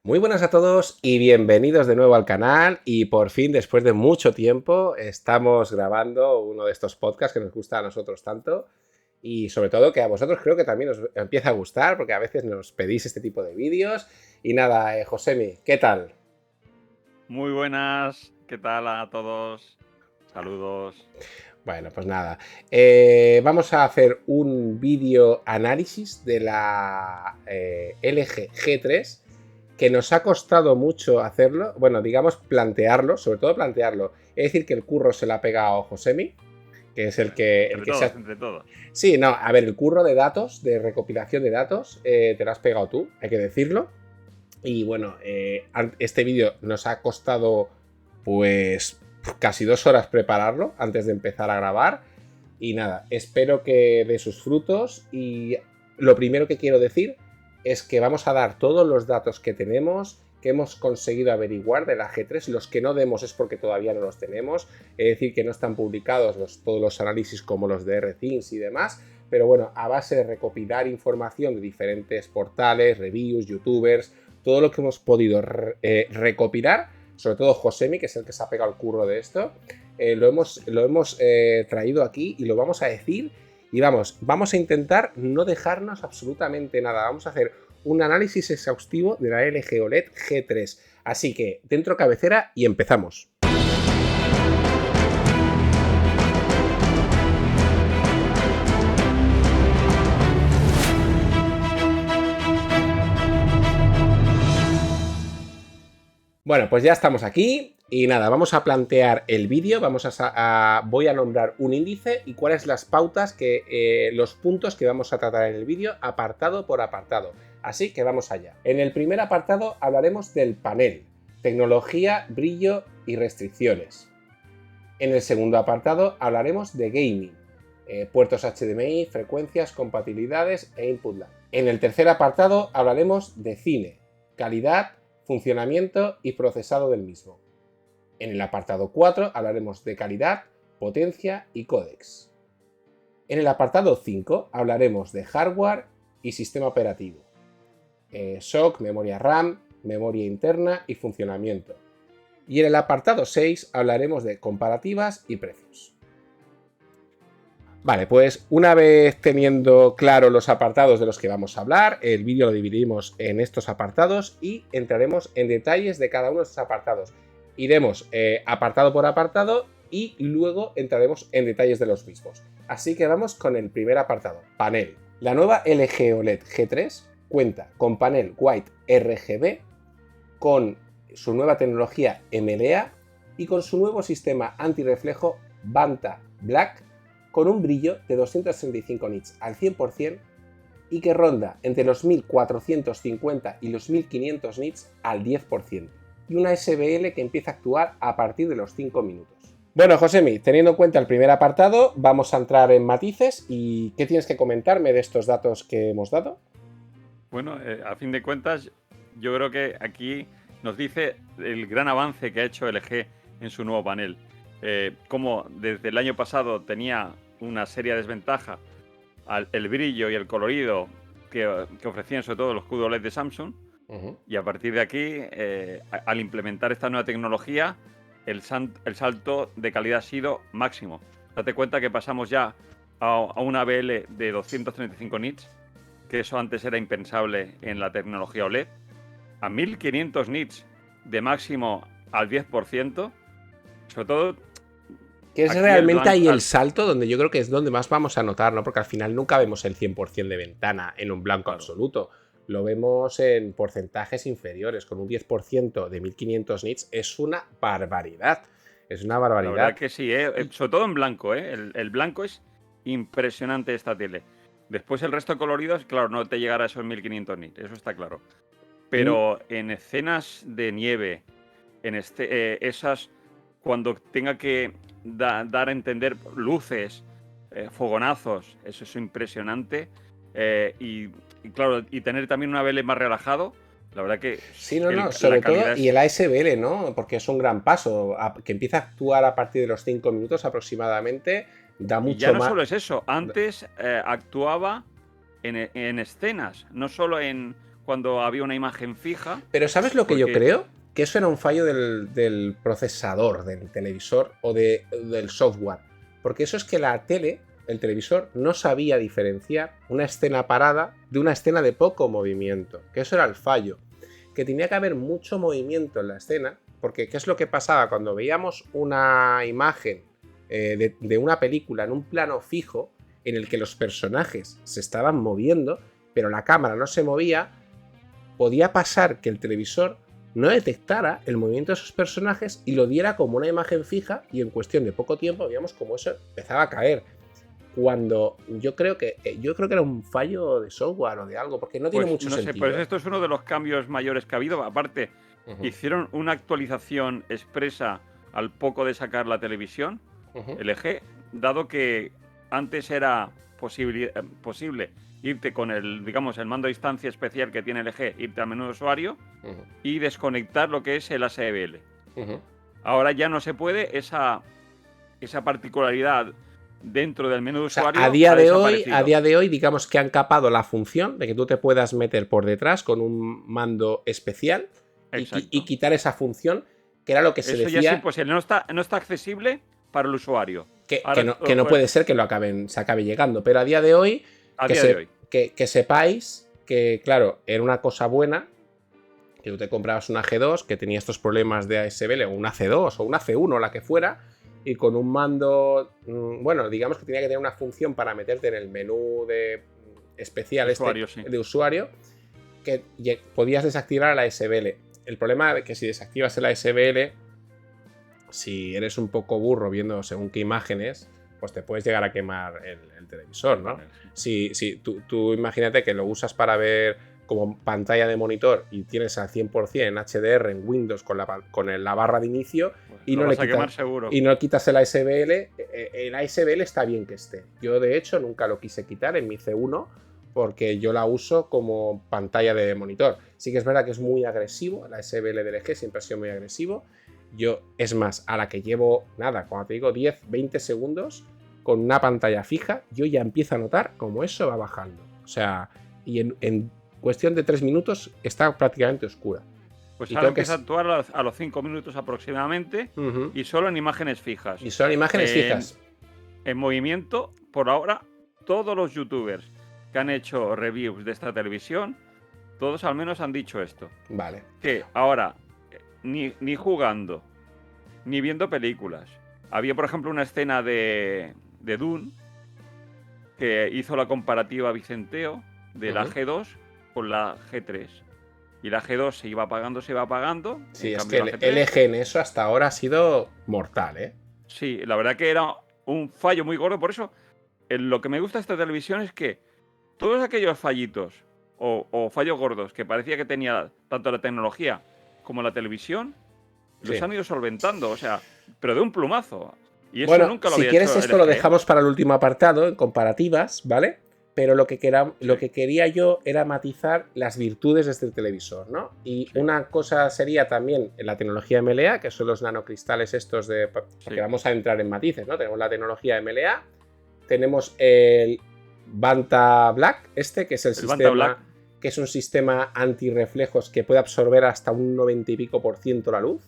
Muy buenas a todos y bienvenidos de nuevo al canal y por fin, después de mucho tiempo, estamos grabando uno de estos podcasts que nos gusta a nosotros tanto y sobre todo que a vosotros creo que también os empieza a gustar porque a veces nos pedís este tipo de vídeos. Y nada, Josemi, ¿qué tal? Muy buenas, ¿qué tal a todos? Saludos. Bueno, pues nada, vamos a hacer un vídeo análisis de la LG G3 que nos ha costado mucho hacerlo, bueno, digamos plantearlo, sobre todo plantearlo. Es decir, que el curro se le ha pegado a Josemi, que es el Entre que se todos, ha... entre todos. Sí, no, a ver, el curro de datos, de recopilación de datos, te lo has pegado tú, hay que decirlo. Y bueno, este vídeo nos ha costado pues casi 2 horas prepararlo antes de empezar a grabar. Y nada, espero que dé sus frutos. Y lo primero que quiero decir es que vamos a dar todos los datos que tenemos, que hemos conseguido averiguar de la G3. Los que no demos es porque todavía no los tenemos. Es decir, que no están publicados todos los análisis como los de R-Things y demás. Pero bueno, a base de recopilar información de diferentes portales, reviews, youtubers, todo lo que hemos podido recopilar, sobre todo Josemi, que es el que se ha pegado el curro de esto, lo hemos traído aquí y lo vamos a decir. Y vamos a intentar no dejarnos absolutamente nada. Vamos a hacer un análisis exhaustivo de la LG OLED G3. Así que dentro cabecera y empezamos. Bueno, pues ya estamos aquí y nada, vamos a plantear el vídeo, voy a nombrar un índice y cuáles las pautas, los puntos que vamos a tratar en el vídeo apartado por apartado. Así que vamos allá. En el primer apartado hablaremos del panel, tecnología, brillo y restricciones. En el segundo apartado hablaremos de gaming, puertos HDMI, frecuencias, compatibilidades e input lag. En el tercer apartado hablaremos de cine, calidad, funcionamiento y procesado del mismo. En el apartado 4 hablaremos de calidad, potencia y códecs. En el apartado 5 hablaremos de hardware y sistema operativo, SOC, memoria RAM, memoria interna y funcionamiento. Y en el apartado 6 hablaremos de comparativas y precios. Vale, pues una vez teniendo claro los apartados de los que vamos a hablar, el vídeo lo dividimos en estos apartados y entraremos en detalles de cada uno de estos apartados. Iremos apartado por apartado y luego entraremos en detalles de los mismos. Así que vamos con el primer apartado, panel. La nueva LG OLED G3 cuenta con panel White RGB, con su nueva tecnología MLA y con su nuevo sistema antirreflejo Vanta Black, con un brillo de 235 nits al 100% y que ronda entre los 1450 y los 1500 nits al 10%, y una SBL que empieza a actuar a partir de los 5 minutos. Bueno, Josemi, teniendo en cuenta el primer apartado, vamos a entrar en matices. ¿Y qué tienes que comentarme de estos datos que hemos dado? Bueno, a fin de cuentas, yo creo que aquí nos dice el gran avance que ha hecho LG en su nuevo panel. Como desde el año pasado tenía una seria desventaja el brillo y el colorido que ofrecían sobre todo los QLED de Samsung. Y a partir de aquí, al implementar esta nueva tecnología, el salto de calidad ha sido máximo. Date cuenta que pasamos ya a una BL de 235 nits, que eso antes era impensable en la tecnología OLED, a 1500 nits de máximo al 10%, sobre todo. Que es realmente ahí el salto donde yo creo que es donde más vamos a notar, ¿no? Porque al final nunca vemos el 100% de ventana en un blanco absoluto. Lo vemos en porcentajes inferiores. Con un 10% de 1500 nits es una barbaridad. Es una barbaridad. La verdad que sí, sobre todo en blanco, ¿eh? El blanco es impresionante esta tele. Después el resto de coloridos, claro, no te llegará a esos 1500 nits, eso está claro. Pero en escenas de nieve, en esas, cuando tenga que dar a entender luces, fogonazos, eso es impresionante. Y claro, y tener también una BL más relajado, la verdad que sí, sobre todo, y el ASBL, ¿no? Porque es un gran paso, que empieza a actuar a partir de los 5 minutos aproximadamente, da mucho más. Y ya no solo es eso, antes actuaba en escenas, no solo cuando había una imagen fija. Pero ¿sabes lo que yo porque creo? Que eso era un fallo del procesador del televisor o del software. Porque eso es que la tele, el televisor, no sabía diferenciar una escena parada de una escena de poco movimiento. Que eso era el fallo. Que tenía que haber mucho movimiento en la escena. Porque ¿qué es lo que pasaba? Cuando veíamos una imagen de una película en un plano fijo, en el que los personajes se estaban moviendo, pero la cámara no se movía, podía pasar que el televisor no detectara el movimiento de esos personajes y lo diera como una imagen fija, y en cuestión de poco tiempo veíamos cómo eso empezaba a caer. Cuando yo creo que era un fallo de software o de algo, porque no tiene Pues mucho no sé, sentido. pues esto es uno de los cambios mayores que ha habido. Aparte, hicieron una actualización expresa al poco de sacar la televisión, LG, dado que antes era posible irte con el, digamos, el mando a distancia especial que tiene LG, irte al menú de usuario y desconectar lo que es el ASBL. Ahora ya no se puede, esa particularidad dentro del menú de O sea, usuario a día ha de desaparecido. hoy, digamos que han capado la función de que tú te puedas meter por detrás con un mando especial y quitar esa función, que era lo que se Eso decía. ya es imposible, no está accesible para el usuario. Que Ahora, no puede ser que se acabe llegando. Pero a día de hoy, que sepáis que, claro, era una cosa buena que tú te comprabas una G2 que tenía estos problemas de ASBL, o una C2 o una C1, la que fuera, y con un mando, bueno, digamos que tenía que tener una función para meterte en el menú especial de usuario, que podías desactivar la ASBL. El problema es que si desactivas el ASBL, si eres un poco burro viendo según qué imágenes, pues te puedes llegar a quemar el televisor, ¿no? Si tú imagínate que lo usas para ver como pantalla de monitor y tienes al 100% en HDR en Windows con la barra de inicio, pues y no le quitas el ASBL está bien que esté. Yo de hecho nunca lo quise quitar en mi C1 porque yo la uso como pantalla de monitor. Sí que es verdad que es muy agresivo, el ASBL del LG siempre ha sido muy agresivo. Yo, es más, a la que llevo, nada, cuando te digo 10, 20 segundos con una pantalla fija, yo ya empiezo a notar cómo eso va bajando. O sea, y en cuestión de 3 minutos está prácticamente oscura. Pues ahora empieza a actuar a los 5 minutos aproximadamente y solo en imágenes fijas. Y solo en imágenes fijas. En movimiento, por ahora, todos los youtubers que han hecho reviews de esta televisión, todos al menos han dicho esto. Vale. Que ahora, ni jugando, ni viendo películas. Había, por ejemplo, una escena de Dune que hizo la comparativa Vicenteo de la G2 con la G3. Y la G2 se iba apagando. Sí, es que el LG en eso hasta ahora ha sido mortal, ¿eh? Sí, la verdad que era un fallo muy gordo. Por eso, lo que me gusta de esta televisión es que todos aquellos fallitos o fallos gordos que parecía que tenía tanto la tecnología como la televisión, los han ido solventando, o sea, pero de un plumazo. Y eso nunca lo había hecho. Si quieres, esto lo dejamos para el último apartado, en comparativas, ¿vale? Pero lo que quería yo era matizar las virtudes de este televisor, ¿no? Y una cosa sería también la tecnología MLA, que son los nanocristales estos porque vamos a entrar en matices, ¿no? Tenemos la tecnología MLA, tenemos el Vanta Black, que es el sistema, que es un sistema antirreflejos que puede absorber hasta un 90 y pico % la luz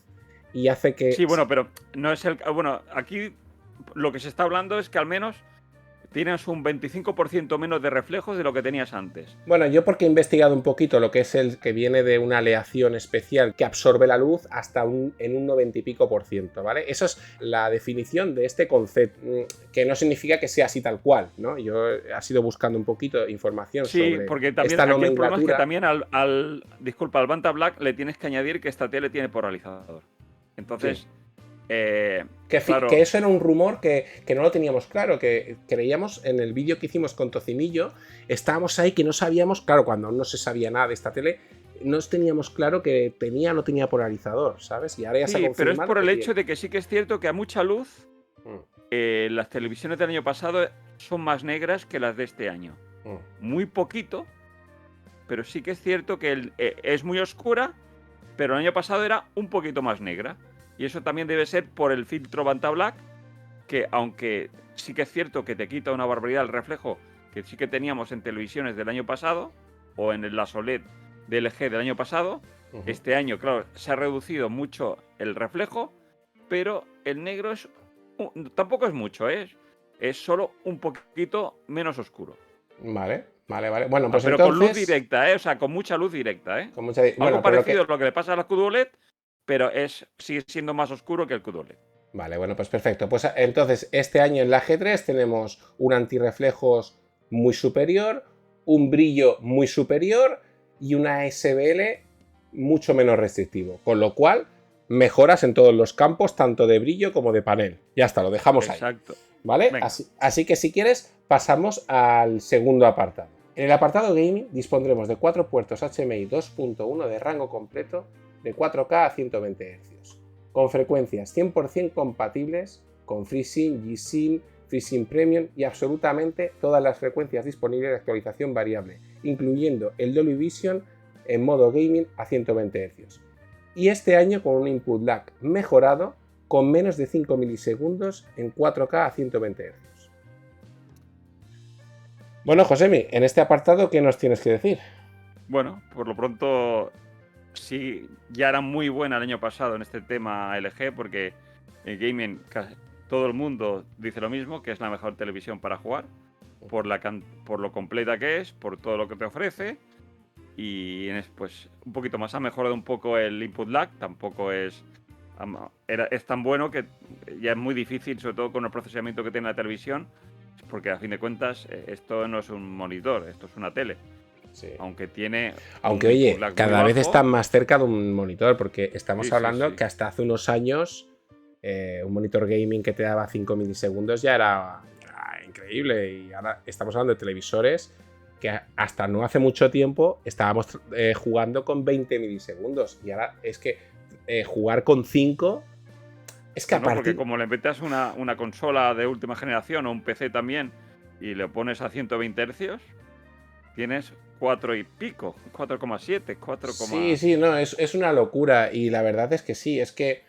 y hace que... Sí, bueno, pero no es el... Bueno, aquí lo que se está hablando es que al menos tienes un 25% menos de reflejos de lo que tenías antes. Bueno, yo porque he investigado un poquito lo que es el que viene de una aleación especial que absorbe la luz hasta en un 90 y pico %, ¿vale? Eso es la definición de este concepto, que no significa que sea así tal cual, ¿no? Yo he ido buscando un poquito de información sobre porque también esta nomenclatura. El problema es que también al Vanta Black le tienes que añadir que esta tele tiene polarizador. Entonces... Sí. Claro. Que eso era un rumor que no lo teníamos claro, que creíamos en el vídeo que hicimos con Tocinillo, estábamos ahí que no sabíamos, claro, cuando aún no se sabía nada de esta tele, no teníamos claro que tenía o no tenía polarizador, ¿sabes? Y ahora ya se ha confirmado. Pero es por el hecho de que sí que es cierto que a mucha luz las televisiones del año pasado son más negras que las de este año. Muy poquito, pero sí que es cierto que es muy oscura, pero el año pasado era un poquito más negra. Y eso también debe ser por el filtro Vanta Black, que aunque sí que es cierto que te quita una barbaridad el reflejo que sí que teníamos en televisiones del año pasado, o en las OLED de LG del año pasado. Este año, claro, se ha reducido mucho el reflejo, pero el negro tampoco es mucho, es solo un poquito menos oscuro. Vale. Bueno, pues pero entonces... con luz directa, o sea, con mucha luz directa, Con mucha... Algo Bueno, parecido a lo que le pasa a la QLED, pero sigue siendo más oscuro que el QLED. Vale, bueno, pues perfecto. Pues entonces, este año en la G3 tenemos un antirreflejos muy superior, un brillo muy superior y una SBL mucho menos restrictivo. Con lo cual, mejoras en todos los campos, tanto de brillo como de panel. Ya está, lo dejamos ahí. Exacto. ¿Vale? Así que si quieres, pasamos al segundo apartado. En el apartado gaming dispondremos de 4 puertos HDMI 2.1 de rango completo de 4K a 120 Hz, con frecuencias 100% compatibles con FreeSync, G-Sync, FreeSync Premium y absolutamente todas las frecuencias disponibles de actualización variable, incluyendo el Dolby Vision en modo gaming a 120 Hz. Y este año con un input lag mejorado con menos de 5 milisegundos en 4K a 120 Hz. Bueno, Josemi, en este apartado, ¿qué nos tienes que decir? Bueno, por lo pronto, sí, ya era muy buena el año pasado en este tema LG, porque en gaming todo el mundo dice lo mismo, que es la mejor televisión para jugar, por lo completa que es, por todo lo que te ofrece, y pues un poquito más. Ha mejorado un poco el input lag, tampoco es tan bueno que ya es muy difícil, sobre todo con el procesamiento que tiene la televisión, porque a fin de cuentas esto no es un monitor, esto es una tele. Sí. Aunque oye, cada vez están más cerca de un monitor, porque estamos hablando que hasta hace unos años un monitor gaming que te daba 5 milisegundos ya era increíble, y ahora estamos hablando de televisores que hasta no hace mucho tiempo estábamos jugando con 20 milisegundos, y ahora es que jugar con 5 es que aparte... porque como le metes una consola de última generación o un PC también y le pones a 120 Hz, tienes 4 y pico, 4,7, 4, Sí, no, es una locura, y la verdad es que sí, es que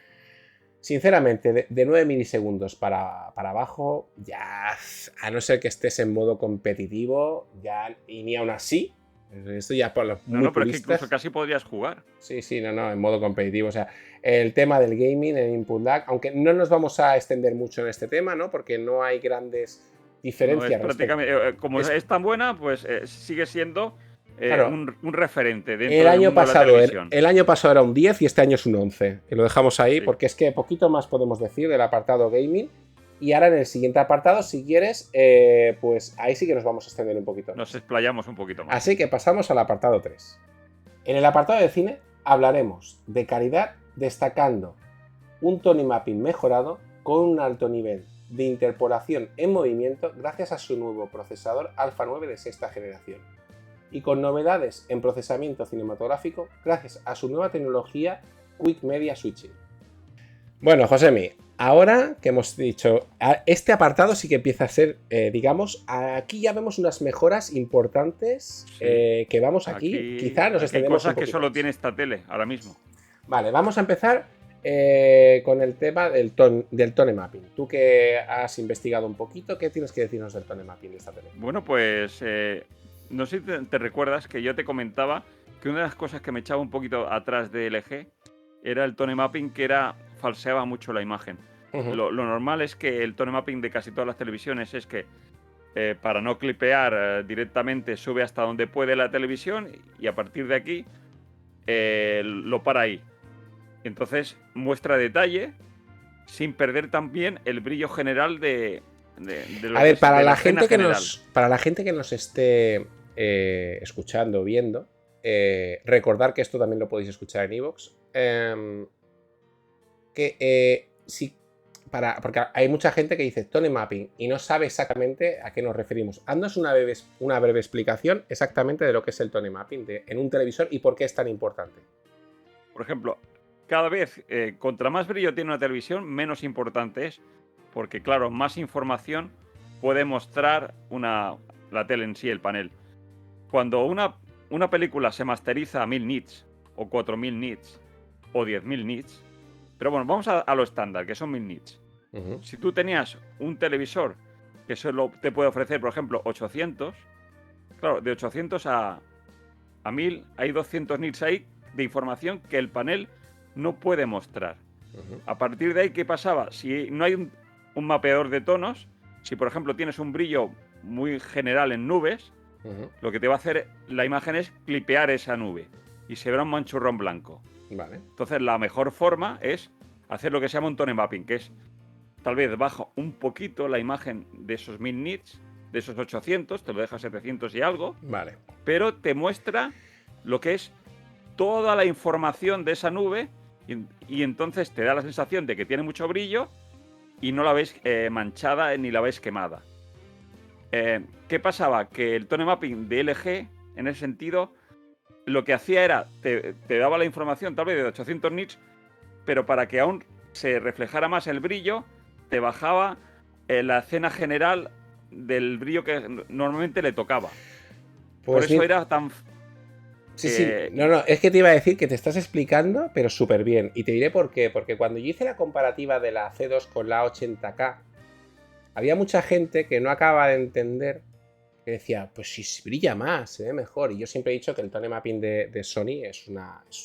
sinceramente, de 9 milisegundos para abajo, ya, a no ser que estés en modo competitivo, ya, y ni aún así, esto ya por los muy pero es que incluso casi podrías jugar. Sí, no, en modo competitivo. O sea, el tema del gaming, el input lag, aunque no nos vamos a extender mucho en este tema, ¿no? Porque no hay grandes diferencias. No, prácticamente, como es tan buena, pues sigue siendo claro, un referente dentro del mundo de la televisión. El año pasado era un 10 y este año es un 11. Y lo dejamos ahí porque es que poquito más podemos decir del apartado gaming. Y ahora en el siguiente apartado, si quieres, pues ahí sí que nos vamos a extender un poquito más. Nos explayamos un poquito más. Así que pasamos al apartado 3. En el apartado de cine hablaremos de calidad, destacando un Tone Mapping mejorado con un alto nivel de interpolación en movimiento gracias a su nuevo procesador Alpha 9 de sexta generación, y con novedades en procesamiento cinematográfico gracias a su nueva tecnología Quick Media Switching. Bueno, Josemi, ahora que hemos dicho, este apartado sí que empieza a ser, digamos, aquí ya vemos unas mejoras importantes que vamos aquí quizá nos extendemos cosas que solo tiene esta tele ahora mismo. Vale, vamos a empezar con el tema del Tone Mapping. Tú que has investigado un poquito, ¿qué tienes que decirnos del Tone Mapping de esta tele? Bueno, pues no sé si te recuerdas que yo te comentaba que una de las cosas que me echaba un poquito atrás de LG era el Tone Mapping, que falseaba mucho la imagen. Lo normal es que el Tone Mapping de casi todas las televisiones es que para no clipear directamente sube hasta donde puede la televisión y a partir de aquí lo para ahí. Entonces muestra detalle sin perder también el brillo general de lo a ver, para la gente que nos esté escuchando o viendo, recordar que esto también lo podéis escuchar en iVoox, porque hay mucha gente que dice Tone Mapping y no sabe exactamente a qué nos referimos. Haznos una breve explicación exactamente de lo que es el Tone Mapping en un televisor y por qué es tan importante. Por ejemplo, cada vez, contra más brillo tiene una televisión, menos importante es, porque claro, más información puede mostrar la tele en sí, el panel. Cuando una película se masteriza a 1000 nits, o 4000 nits, o 10.000 nits, pero bueno, vamos a lo estándar, que son 1000 nits. Si tú tenías un televisor que solo te puede ofrecer, por ejemplo, 800, claro, de 800 a a 1000 hay 200 nits ahí de información que el panel no puede mostrar. A partir de ahí, ¿qué pasaba? Si no hay un mapeador de tonos, si por ejemplo tienes un brillo muy general en nubes, lo que te va a hacer la imagen es clipear esa nube y se verá un manchurrón blanco. Vale. Entonces la mejor forma es hacer lo que se llama un tone mapping, que es tal vez baja un poquito la imagen de esos 1000 nits, de esos 800, te lo deja 700 y algo, Vale. pero te muestra lo que es toda la información de esa nube y entonces te da la sensación de que tiene mucho brillo y no la ves manchada ni la ves quemada. ¿Qué pasaba? Que el tone mapping de LG, en ese sentido, lo que hacía era, te daba la información tal vez de 800 nits, pero para que aún se reflejara más el brillo, te bajaba la escena general del brillo que normalmente le tocaba. Pues por eso era tan... Sí. No, es que te iba a decir que te estás explicando, pero súper bien. Y te diré por qué. Porque cuando yo hice la comparativa de la C2 con la 80K, había mucha gente que no acaba de entender, que decía, pues si brilla más, se ve mejor. Y yo siempre he dicho que el tone mapping de Sony es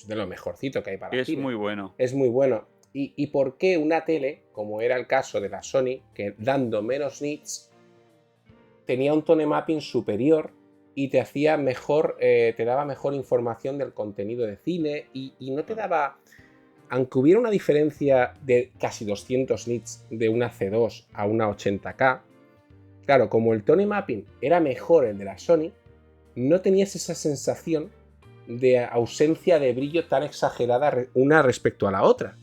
de lo mejorcito que hay para Es cine. muy bueno. Es muy bueno. ¿Y por qué una tele, como era el caso de la Sony, que dando menos nits, tenía un tone mapping superior y te hacía mejor, te daba mejor información del contenido de cine y no te daba, aunque hubiera una diferencia de casi 200 nits de una C2 a una 80K, claro, como el tone mapping era mejor el de la Sony, no tenías esa sensación de ausencia de brillo tan exagerada una respecto a la otra.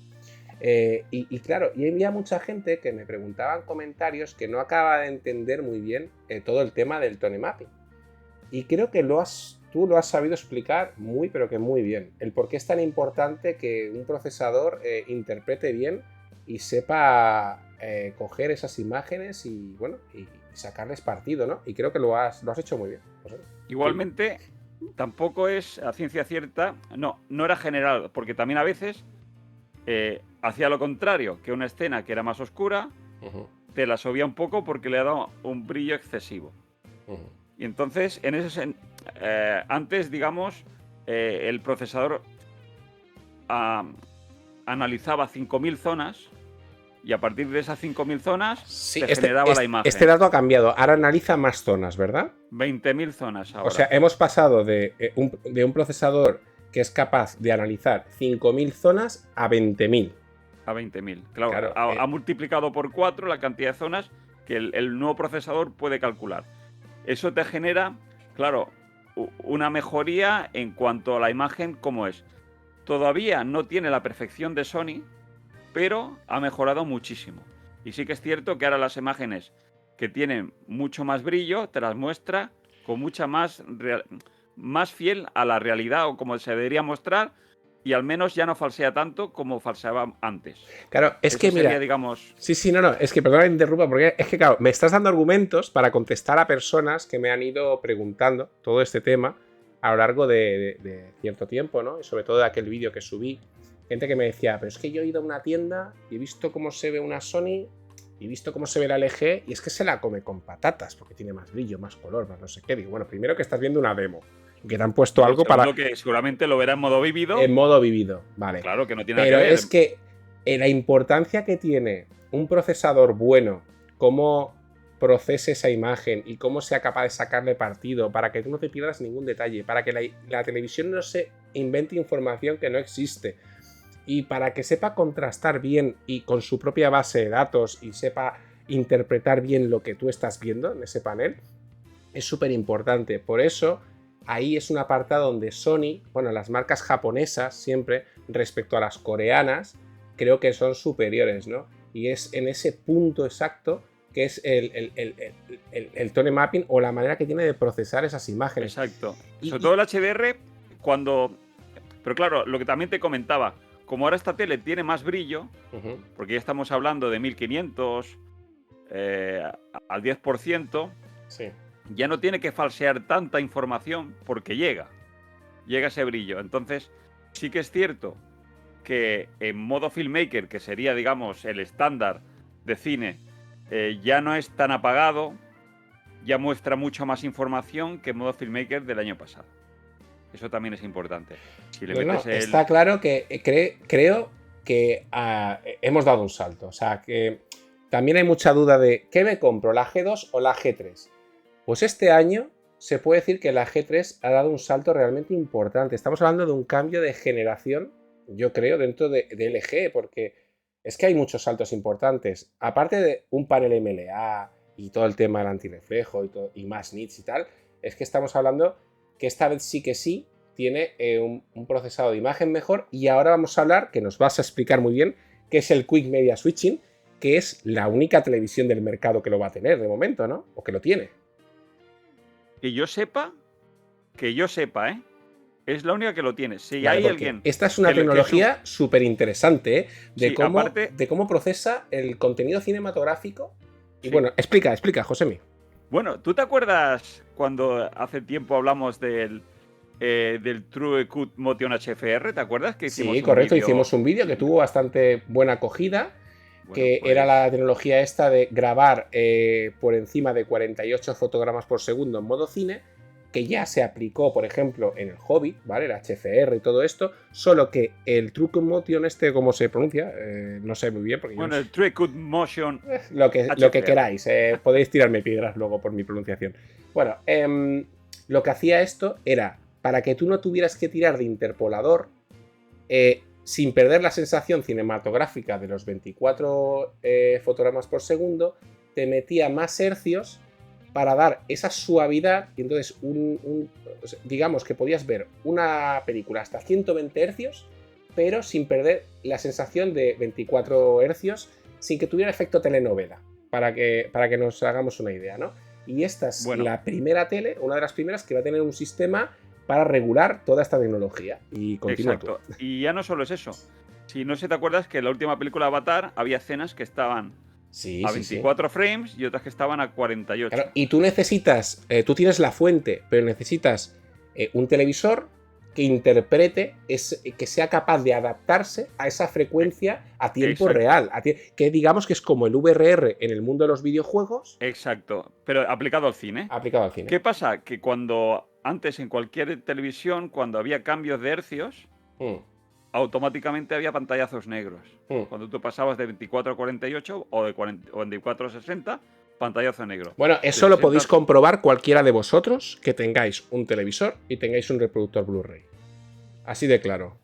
Y claro, y había mucha gente que me preguntaba en comentarios que no acaba de entender muy bien todo el tema del tone mapping. Y creo que tú lo has sabido explicar muy, pero que muy bien. El por qué es tan importante que un procesador interprete bien y sepa coger esas imágenes y, bueno, y sacarles partido, ¿no? Y creo que lo has hecho muy bien. Igualmente, tampoco es a ciencia cierta, no era general, porque también a veces hacía lo contrario, que una escena que era más oscura, te la subía un poco porque le ha dado un brillo excesivo. Y entonces, antes, digamos, el procesador analizaba 5000 zonas y a partir de esas 5000 zonas te generaba la imagen. Este dato ha cambiado. Ahora analiza más zonas, ¿verdad? 20.000 zonas ahora. O sea, hemos pasado de un procesador que es capaz de analizar 5000 zonas a 20.000. A 20.000. Claro, ha multiplicado por 4 la cantidad de zonas que el nuevo procesador puede calcular. Eso te genera, claro, una mejoría en cuanto a la imagen como es. Todavía no tiene la perfección de Sony, pero ha mejorado muchísimo. Y sí que es cierto que ahora las imágenes que tienen mucho más brillo te las muestra con mucha más fiel a la realidad o como se debería mostrar, y al menos ya no falsea tanto como falseaba antes. Claro, es que mira, digamos... Sí, no, es que perdona que interrumpa, porque es que claro, me estás dando argumentos para contestar a personas que me han ido preguntando todo este tema a lo largo de cierto tiempo, ¿no? Y sobre todo de aquel vídeo que subí. Gente que me decía, pero es que yo he ido a una tienda y he visto cómo se ve una Sony y he visto cómo se ve la LG y es que se la come con patatas porque tiene más brillo, más color, más no sé qué. Digo, bueno, primero que estás viendo una demo, que te han puesto algo para... que seguramente lo verá en modo vivido. En modo vivido, vale. Claro, que no tiene nada que ver. Pero es que la importancia que tiene un procesador bueno, cómo procese esa imagen y cómo sea capaz de sacarle partido para que tú no te pierdas ningún detalle, para que la televisión no se invente información que no existe y para que sepa contrastar bien y con su propia base de datos y sepa interpretar bien lo que tú estás viendo en ese panel, es súper importante. Por eso, ahí es un apartado donde Sony, bueno, las marcas japonesas siempre, respecto a las coreanas, creo que son superiores, ¿no? Y es en ese punto exacto que es el tone mapping o la manera que tiene de procesar esas imágenes. Exacto. Sobre todo el HDR, cuando... Pero claro, lo que también te comentaba, como ahora esta tele tiene más brillo, porque ya estamos hablando de 1500 al 10%, sí, ya no tiene que falsear tanta información porque llega ese brillo. Entonces, sí que es cierto que en modo filmmaker, que sería, digamos, el estándar de cine, ya no es tan apagado, ya muestra mucha más información que en modo filmmaker del año pasado. Eso también es importante. Si le No, metes el... está claro que creo que hemos dado un salto. O sea, que también hay mucha duda de ¿qué me compro, la G2 o la G3? Pues este año se puede decir que la G3 ha dado un salto realmente importante. Estamos hablando de un cambio de generación, yo creo, dentro de LG, porque es que hay muchos saltos importantes. Aparte de un panel MLA y todo el tema del antirreflejo y más nits y tal, es que estamos hablando que esta vez sí que sí tiene un procesado de imagen mejor. Y ahora vamos a hablar, que nos vas a explicar muy bien, que es el Quick Media Switching, que es la única televisión del mercado que lo va a tener de momento, ¿no? O que lo tiene. Que yo sepa, ¿eh? Es la única que lo tiene. Si Vale, hay porque alguien... esta es una tecnología súper interesante, ¿eh? Sí, aparte... de cómo procesa el contenido cinematográfico. Y Sí. bueno, explica, Josemi. Bueno, ¿tú te acuerdas cuando hace tiempo hablamos del TrueCut Motion HFR? ¿Te acuerdas que hicimos Sí, correcto, vídeo? hicimos un vídeo que tuvo bastante buena acogida, Bueno, que pues... era la tecnología esta de grabar por encima de 48 fotogramas por segundo en modo cine, que ya se aplicó, por ejemplo, en el Hobbit, ¿vale? El HFR y todo esto, solo que el TrueCut Motion ¿cómo se pronuncia? No sé muy bien. Porque bueno, el TrueCut Motion lo que queráis, podéis tirarme piedras luego por mi pronunciación. Bueno, lo que hacía esto era, para que tú no tuvieras que tirar de interpolador, sin perder la sensación cinematográfica de los 24 fotogramas por segundo, te metía más hercios para dar esa suavidad. Y entonces, digamos que podías ver una película hasta 120 hercios, pero sin perder la sensación de 24 hercios, sin que tuviera efecto telenovela, para que nos hagamos una idea, ¿no? Y esta es la primera tele, una de las primeras que va a tener un sistema para regular toda esta tecnología. Y continúa. Exacto. Y ya no solo es eso. Si no sé si te acuerdas que en la última película Avatar había escenas que estaban a 24 frames y otras que estaban a 48. Claro, y tú necesitas, tú tienes la fuente, pero necesitas un televisor que interprete, que sea capaz de adaptarse a esa frecuencia a tiempo real. Que digamos que es como el VRR en el mundo de los videojuegos. Exacto, pero aplicado al cine. Aplicado al cine. ¿Qué pasa? Que cuando antes en cualquier televisión, cuando había cambios de hercios, automáticamente había pantallazos negros. Cuando tú pasabas de 24 a 48 o de 24 a 60, pantallazo negro. Bueno, eso lo podéis comprobar cualquiera de vosotros que tengáis un televisor y tengáis un reproductor Blu-ray. Así de claro.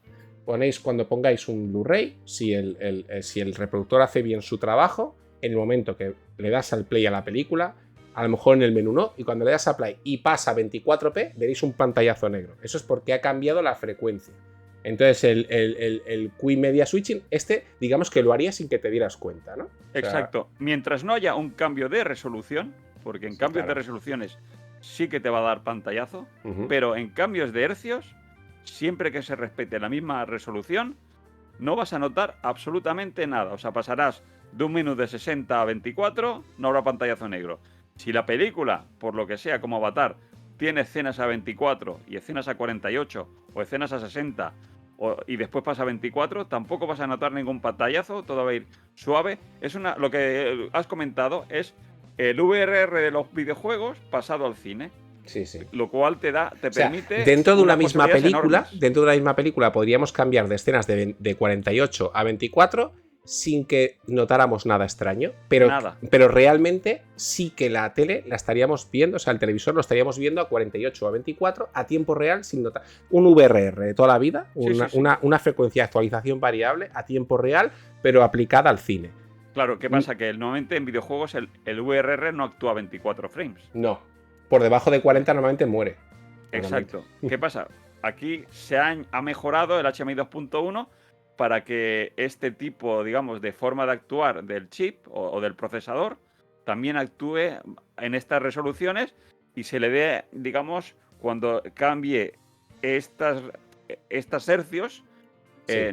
Cuando pongáis un Blu-ray, si el reproductor hace bien su trabajo, en el momento que le das al play a la película, a lo mejor en el menú no, y cuando le das a play y pasa a 24p, veréis un pantallazo negro. Eso es porque ha cambiado la frecuencia. Entonces el Quick Media Switching, digamos que lo haría sin que te dieras cuenta, ¿no? Exacto. Mientras no haya un cambio de resolución, porque en cambios de resoluciones sí que te va a dar pantallazo, pero en cambios de hercios, siempre que se respete la misma resolución, no vas a notar absolutamente nada. O sea, pasarás de un menú de 60 a 24, no habrá pantallazo negro. Si la película, por lo que sea, como Avatar, tiene escenas a 24 y escenas a 48 o escenas a 60 y después pasa a 24, tampoco vas a notar ningún pantallazo, todo va a ir suave. Lo que has comentado es el VRR de los videojuegos pasado al cine. Sí, sí. Lo cual te permite... Dentro de una misma película podríamos cambiar de escenas de 48 a 24 sin que notáramos nada extraño, pero realmente sí que la tele la estaríamos viendo, o sea, el televisor lo estaríamos viendo a 48 o a 24 a tiempo real sin notar. Un VRR de toda la vida, una frecuencia de actualización variable a tiempo real, pero aplicada al cine. Claro, ¿qué pasa? Que normalmente en videojuegos el VRR no actúa a 24 frames. No, por debajo de 40 normalmente muere. Exacto. ¿Qué pasa? Aquí se ha mejorado el HMI 2.1 para que este tipo, digamos, de forma de actuar del chip o del procesador también actúe en estas resoluciones y se le dé, digamos, cuando cambie estas hercios,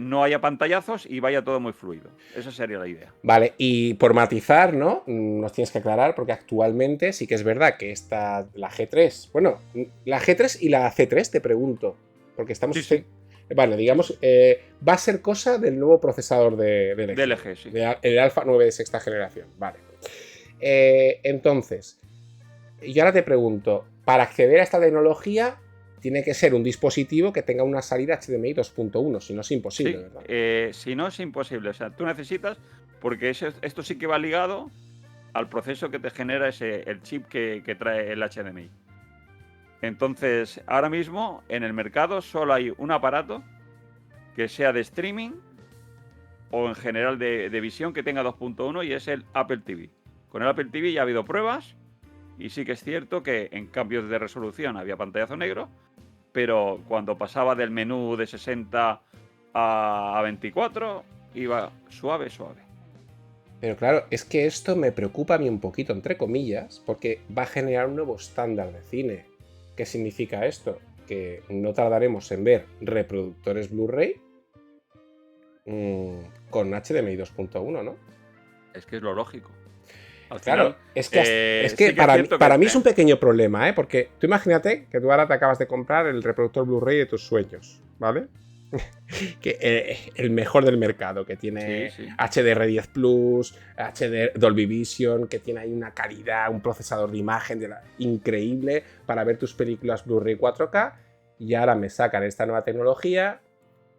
no haya pantallazos y vaya todo muy fluido. Esa sería la idea. Vale, y por matizar, ¿no? Nos tienes que aclarar, porque actualmente sí que es verdad que la G3, bueno, la G3 y la C3, te pregunto, porque estamos... Sí. Vale, digamos, va a ser cosa del nuevo procesador de LG. De LG, sí. El Alpha 9 de sexta generación, vale. Entonces, y ahora te pregunto, para acceder a esta tecnología, tiene que ser un dispositivo que tenga una salida HDMI 2.1, si no es imposible, Sí, ¿verdad? si no es imposible. O sea, tú necesitas, porque esto sí que va ligado al proceso que te genera el chip que trae el HDMI. Entonces, ahora mismo en el mercado solo hay un aparato que sea de streaming o en general de visión que tenga 2.1 y es el Apple TV. Con el Apple TV ya ha habido pruebas y sí que es cierto que en cambios de resolución había pantallazo negro, pero cuando pasaba del menú de 60 a 24 iba suave, suave. Pero claro, es que esto me preocupa a mí un poquito, entre comillas, porque va a generar un nuevo estándar de cine. ¿Qué significa esto? Que no tardaremos en ver reproductores Blu-ray con HDMI 2.1, ¿no? Es que es lo lógico. Al Claro, final, es que sí que es para cierto mí es un pequeño problema, ¿eh? Porque tú imagínate que tú ahora te acabas de comprar el reproductor Blu-ray de tus sueños, ¿vale? El mejor del mercado, que tiene Sí. HDR10 Plus, HD Dolby Vision, que tiene ahí una calidad, un procesador de imagen increíble para ver tus películas Blu-ray 4K. Y ahora me sacan esta nueva tecnología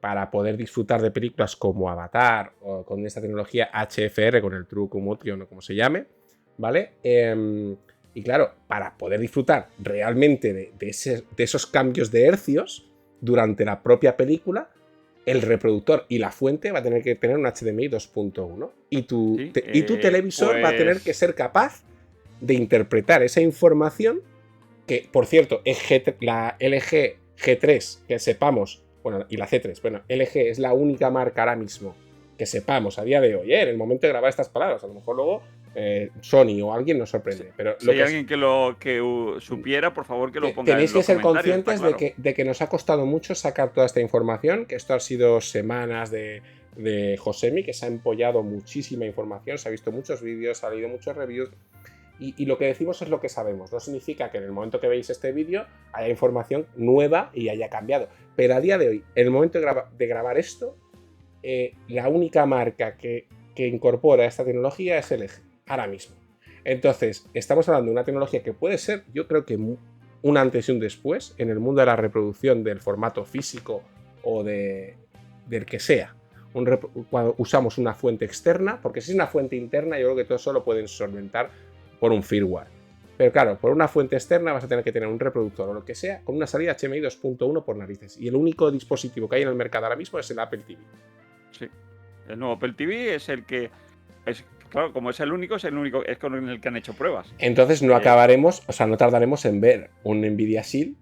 para poder disfrutar de películas como Avatar o con esta tecnología HFR, con el True Motion o como se llame, ¿vale? Y claro, para poder disfrutar realmente de esos cambios de hercios durante la propia película, el reproductor y la fuente va a tener que tener un HDMI 2.1 y tu televisor va a tener que ser capaz de interpretar esa información que, por cierto, la LG G3, que sepamos, bueno, y la C3, bueno, LG es la única marca ahora mismo que sepamos a día de hoy, en el momento de grabar estas palabras, a lo mejor luego Sony o alguien nos sorprende. Pero si hay alguien que supiera, por favor que lo ponga tenéis en los que ser comentarios. conscientes Claro. de que nos ha costado mucho sacar toda esta información, que esto ha sido semanas de Josemi, que se ha empollado muchísima información, se ha visto muchos vídeos, ha leído muchos reviews. Y lo que decimos es lo que sabemos. No significa que en el momento que veis este vídeo haya información nueva y haya cambiado. Pero a día de hoy, en el momento de grabar esto, la única marca que incorpora esta tecnología es LG, ahora mismo. Entonces, estamos hablando de una tecnología que puede ser, yo creo que un antes y un después en el mundo de la reproducción del formato físico o del que sea. Cuando usamos una fuente externa, porque si es una fuente interna, yo creo que todo eso lo pueden solventar por un firmware. Pero claro, por una fuente externa vas a tener que tener un reproductor o lo que sea con una salida HDMI 2.1 por narices. Y el único dispositivo que hay en el mercado ahora mismo es el Apple TV. Sí. El nuevo Apple TV es el que... Claro, como es el único, es con el que han hecho pruebas. Entonces no tardaremos en ver un Nvidia Shield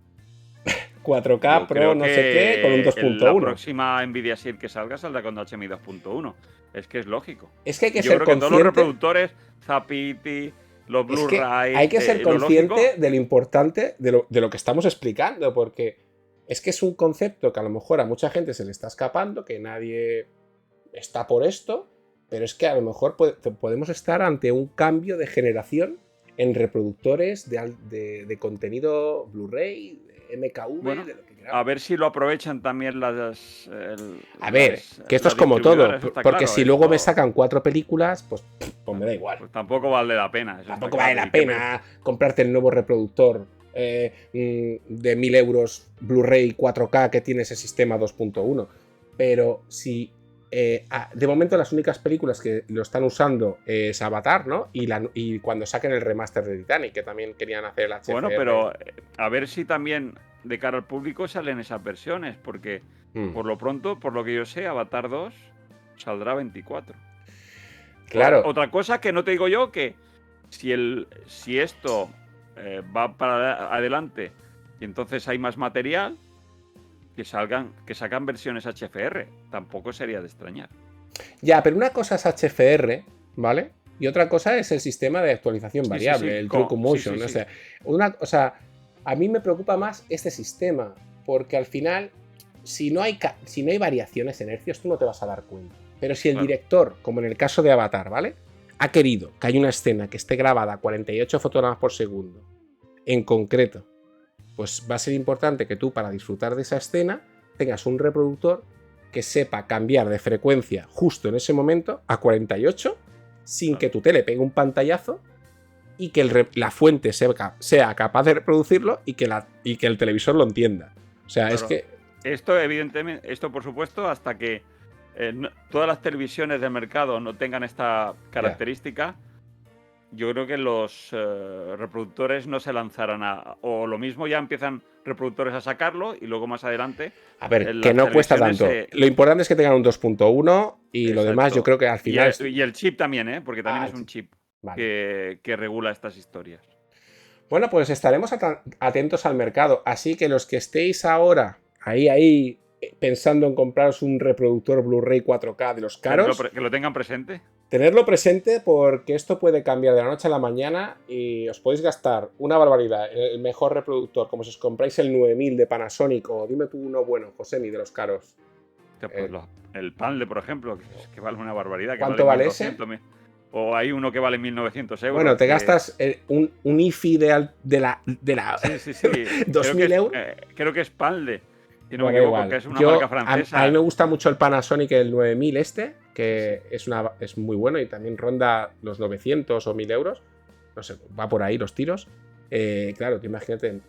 4K Pro no sé qué con un 2.1. La próxima Nvidia Shield que saldrá con HDMI 2.1. Es que es lógico. Es que hay que Yo ser creo que consciente. todos los reproductores, Zapiti, los Blu-ray. Hay que ser consciente de lo importante de lo que estamos explicando, porque es que es un concepto que a lo mejor a mucha gente se le está escapando, que nadie está por esto, pero es que a lo mejor podemos estar ante un cambio de generación en reproductores de contenido Blu-ray, MKV, bueno, de lo que queramos. A ver si lo aprovechan también las... que esto es como todo, porque claro, si luego me sacan 4 películas, pues me da igual. Pues tampoco vale la pena. Tampoco vale la pena comprarte el nuevo reproductor de 1.000 euros Blu-ray 4K que tiene ese sistema 2.1. Pero si de momento las únicas películas que lo están usando es Avatar, ¿no? Y cuando saquen el remaster de Titanic, que también querían hacer el HFR. Bueno, pero a ver si también de cara al público salen esas versiones, porque por lo pronto, por lo que yo sé, Avatar 2 saldrá 24. Claro. Otra cosa que no te digo yo, que si esto va para adelante y entonces hay más material, que sacan versiones HFR. Tampoco sería de extrañar. Ya, pero una cosa es HFR, ¿vale? Y otra cosa es el sistema de actualización variable, el True Motion. O sea, a mí me preocupa más este sistema, porque al final, si no hay variaciones en hercios, tú no te vas a dar cuenta. Pero si el director, como en el caso de Avatar, ¿vale? Ha querido que haya una escena que esté grabada a 48 fotogramas por segundo, en concreto, pues va a ser importante que tú, para disfrutar de esa escena, tengas un reproductor que sepa cambiar de frecuencia justo en ese momento a 48 sin que tu tele pegue un pantallazo y que la fuente sea capaz de reproducirlo y que el televisor lo entienda. O sea, Claro. es que... Esto, evidentemente, por supuesto, hasta que todas las televisiones del mercado no tengan esta característica, yo creo que los reproductores no se lanzarán o lo mismo ya empiezan reproductores a sacarlo y luego más adelante... A ver, que no cuesta tanto. Lo importante es que tengan un 2.1 y lo demás yo creo que al final... Y el chip también, porque también es un chip que regula estas historias. Bueno, pues estaremos atentos al mercado. Así que los que estéis ahora ahí pensando en compraros un reproductor Blu-ray 4K de los caros... Que lo tengan presente. Tenerlo presente porque esto puede cambiar de la noche a la mañana y os podéis gastar una barbaridad. El mejor reproductor, como si os compráis el 9000 de Panasonic o dime tú uno bueno, Josemi, de los caros. Pues el Panle, por ejemplo, que vale una barbaridad. ¿Cuánto vale ese? O hay uno que vale 1.900 euros. Bueno, te gastas un IFI de la sí. 2.000 euros. Creo que es Panle. Si no bueno, me equivoco, igual. Que es una marca francesa. A mí me gusta mucho el Panasonic, el 9000 que es muy bueno y también ronda los 900 o 1000 euros. No sé, va por ahí los tiros. Claro, tú imagínate,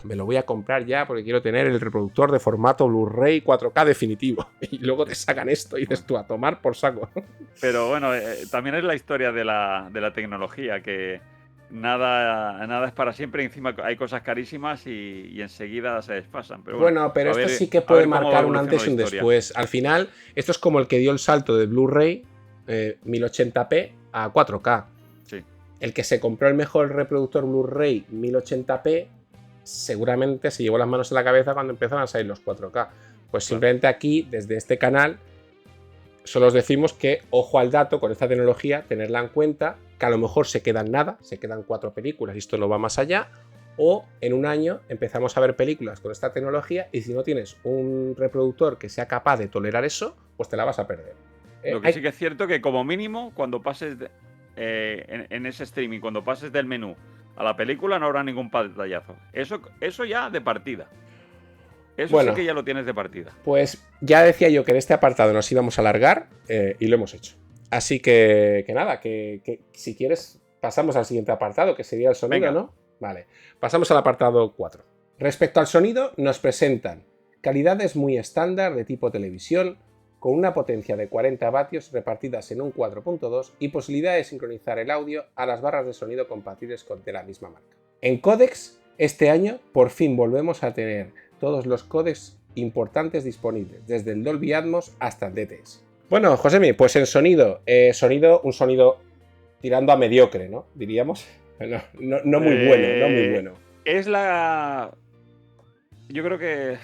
me lo voy a comprar ya porque quiero tener el reproductor de formato Blu-ray 4K definitivo. Y luego te sacan esto y dices tú, a tomar por saco. Pero bueno, también es la historia de la tecnología, que nada es para siempre. Encima hay cosas carísimas y enseguida se desfasan. Pero bueno, pero esto sí que puede marcar un antes y un después. Al final, esto es como el que dio el salto de Blu-ray 1080p a 4K. Sí. El que se compró el mejor reproductor Blu-ray 1080p seguramente se llevó las manos en la cabeza cuando empezaron a salir los 4K. Pues simplemente aquí, desde este canal, solo os decimos que ojo al dato con esta tecnología, tenerla en cuenta, que a lo mejor se quedan nada, se quedan 4 películas y esto no va más allá, o en un año empezamos a ver películas con esta tecnología y si no tienes un reproductor que sea capaz de tolerar eso, pues te la vas a perder. Lo que sí que es cierto que como mínimo cuando pases en ese streaming, cuando pases del menú a la película no habrá ningún pantallazo. Eso ya de partida. Eso sí que ya lo tienes de partida. Pues ya decía yo que en este apartado nos íbamos a alargar y lo hemos hecho. Así que nada, que si quieres pasamos al siguiente apartado, que sería el sonido. Venga. ¿No? Vale, pasamos al apartado 4. Respecto al sonido, nos presentan calidades muy estándar de tipo televisión, con una potencia de 40 vatios repartidas en un 4.2 y posibilidad de sincronizar el audio a las barras de sonido compatibles de la misma marca. En códecs, este año por fin volvemos a tener todos los códecs importantes disponibles, desde el Dolby Atmos hasta el DTS. Bueno, Josemi, pues en sonido, un sonido tirando a mediocre, ¿no? Diríamos. No muy bueno, no muy bueno. Yo creo que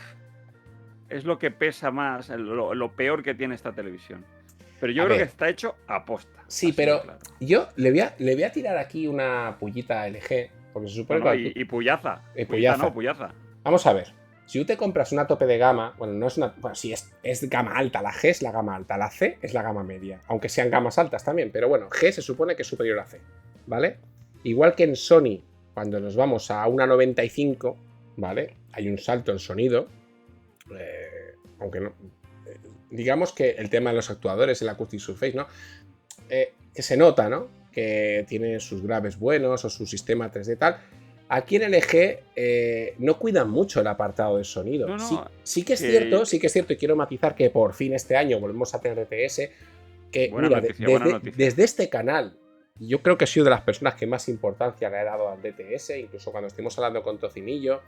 es lo que pesa más, lo peor que tiene esta televisión. Pero yo creo que está hecho a posta. Sí, pero claro. Yo le voy a tirar aquí una pullita a LG, porque se supone que... Y puyaza. Puyaza. Vamos a ver. Si tú te compras una tope de gama, bueno, no es una... Bueno, sí, es gama alta. La G es la gama alta. La C es la gama media. Aunque sean gamas altas también. Pero bueno, G se supone que es superior a C. ¿Vale? Igual que en Sony, cuando nos vamos a una 95, ¿vale? Hay un salto en sonido. Aunque no... digamos que el tema de los actuadores, el Acoustic Surface, ¿no? Que se nota, ¿no? Que tiene sus graves buenos o su sistema 3D tal. Aquí en LG no cuidan mucho el apartado de sonido. Sí que es cierto, y quiero matizar que por fin este año volvemos a tener DTS. Que mira, desde este canal, yo creo que he sido de las personas que más importancia le ha dado al DTS, incluso cuando estemos hablando con Tocinillo,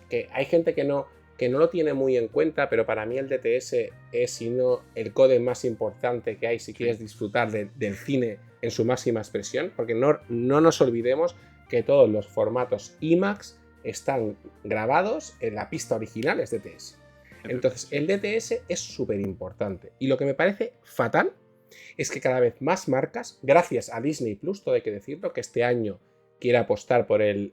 que hay gente que no lo tiene muy en cuenta, pero para mí el DTS es, si no, el códec más importante que hay si quieres disfrutar del cine en su máxima expresión, porque no nos olvidemos que todos los formatos IMAX están grabados en la pista original, es DTS. Entonces, el DTS es súper importante. Y lo que me parece fatal es que cada vez más marcas, gracias a Disney Plus, todo hay que decirlo, que este año quiere apostar por el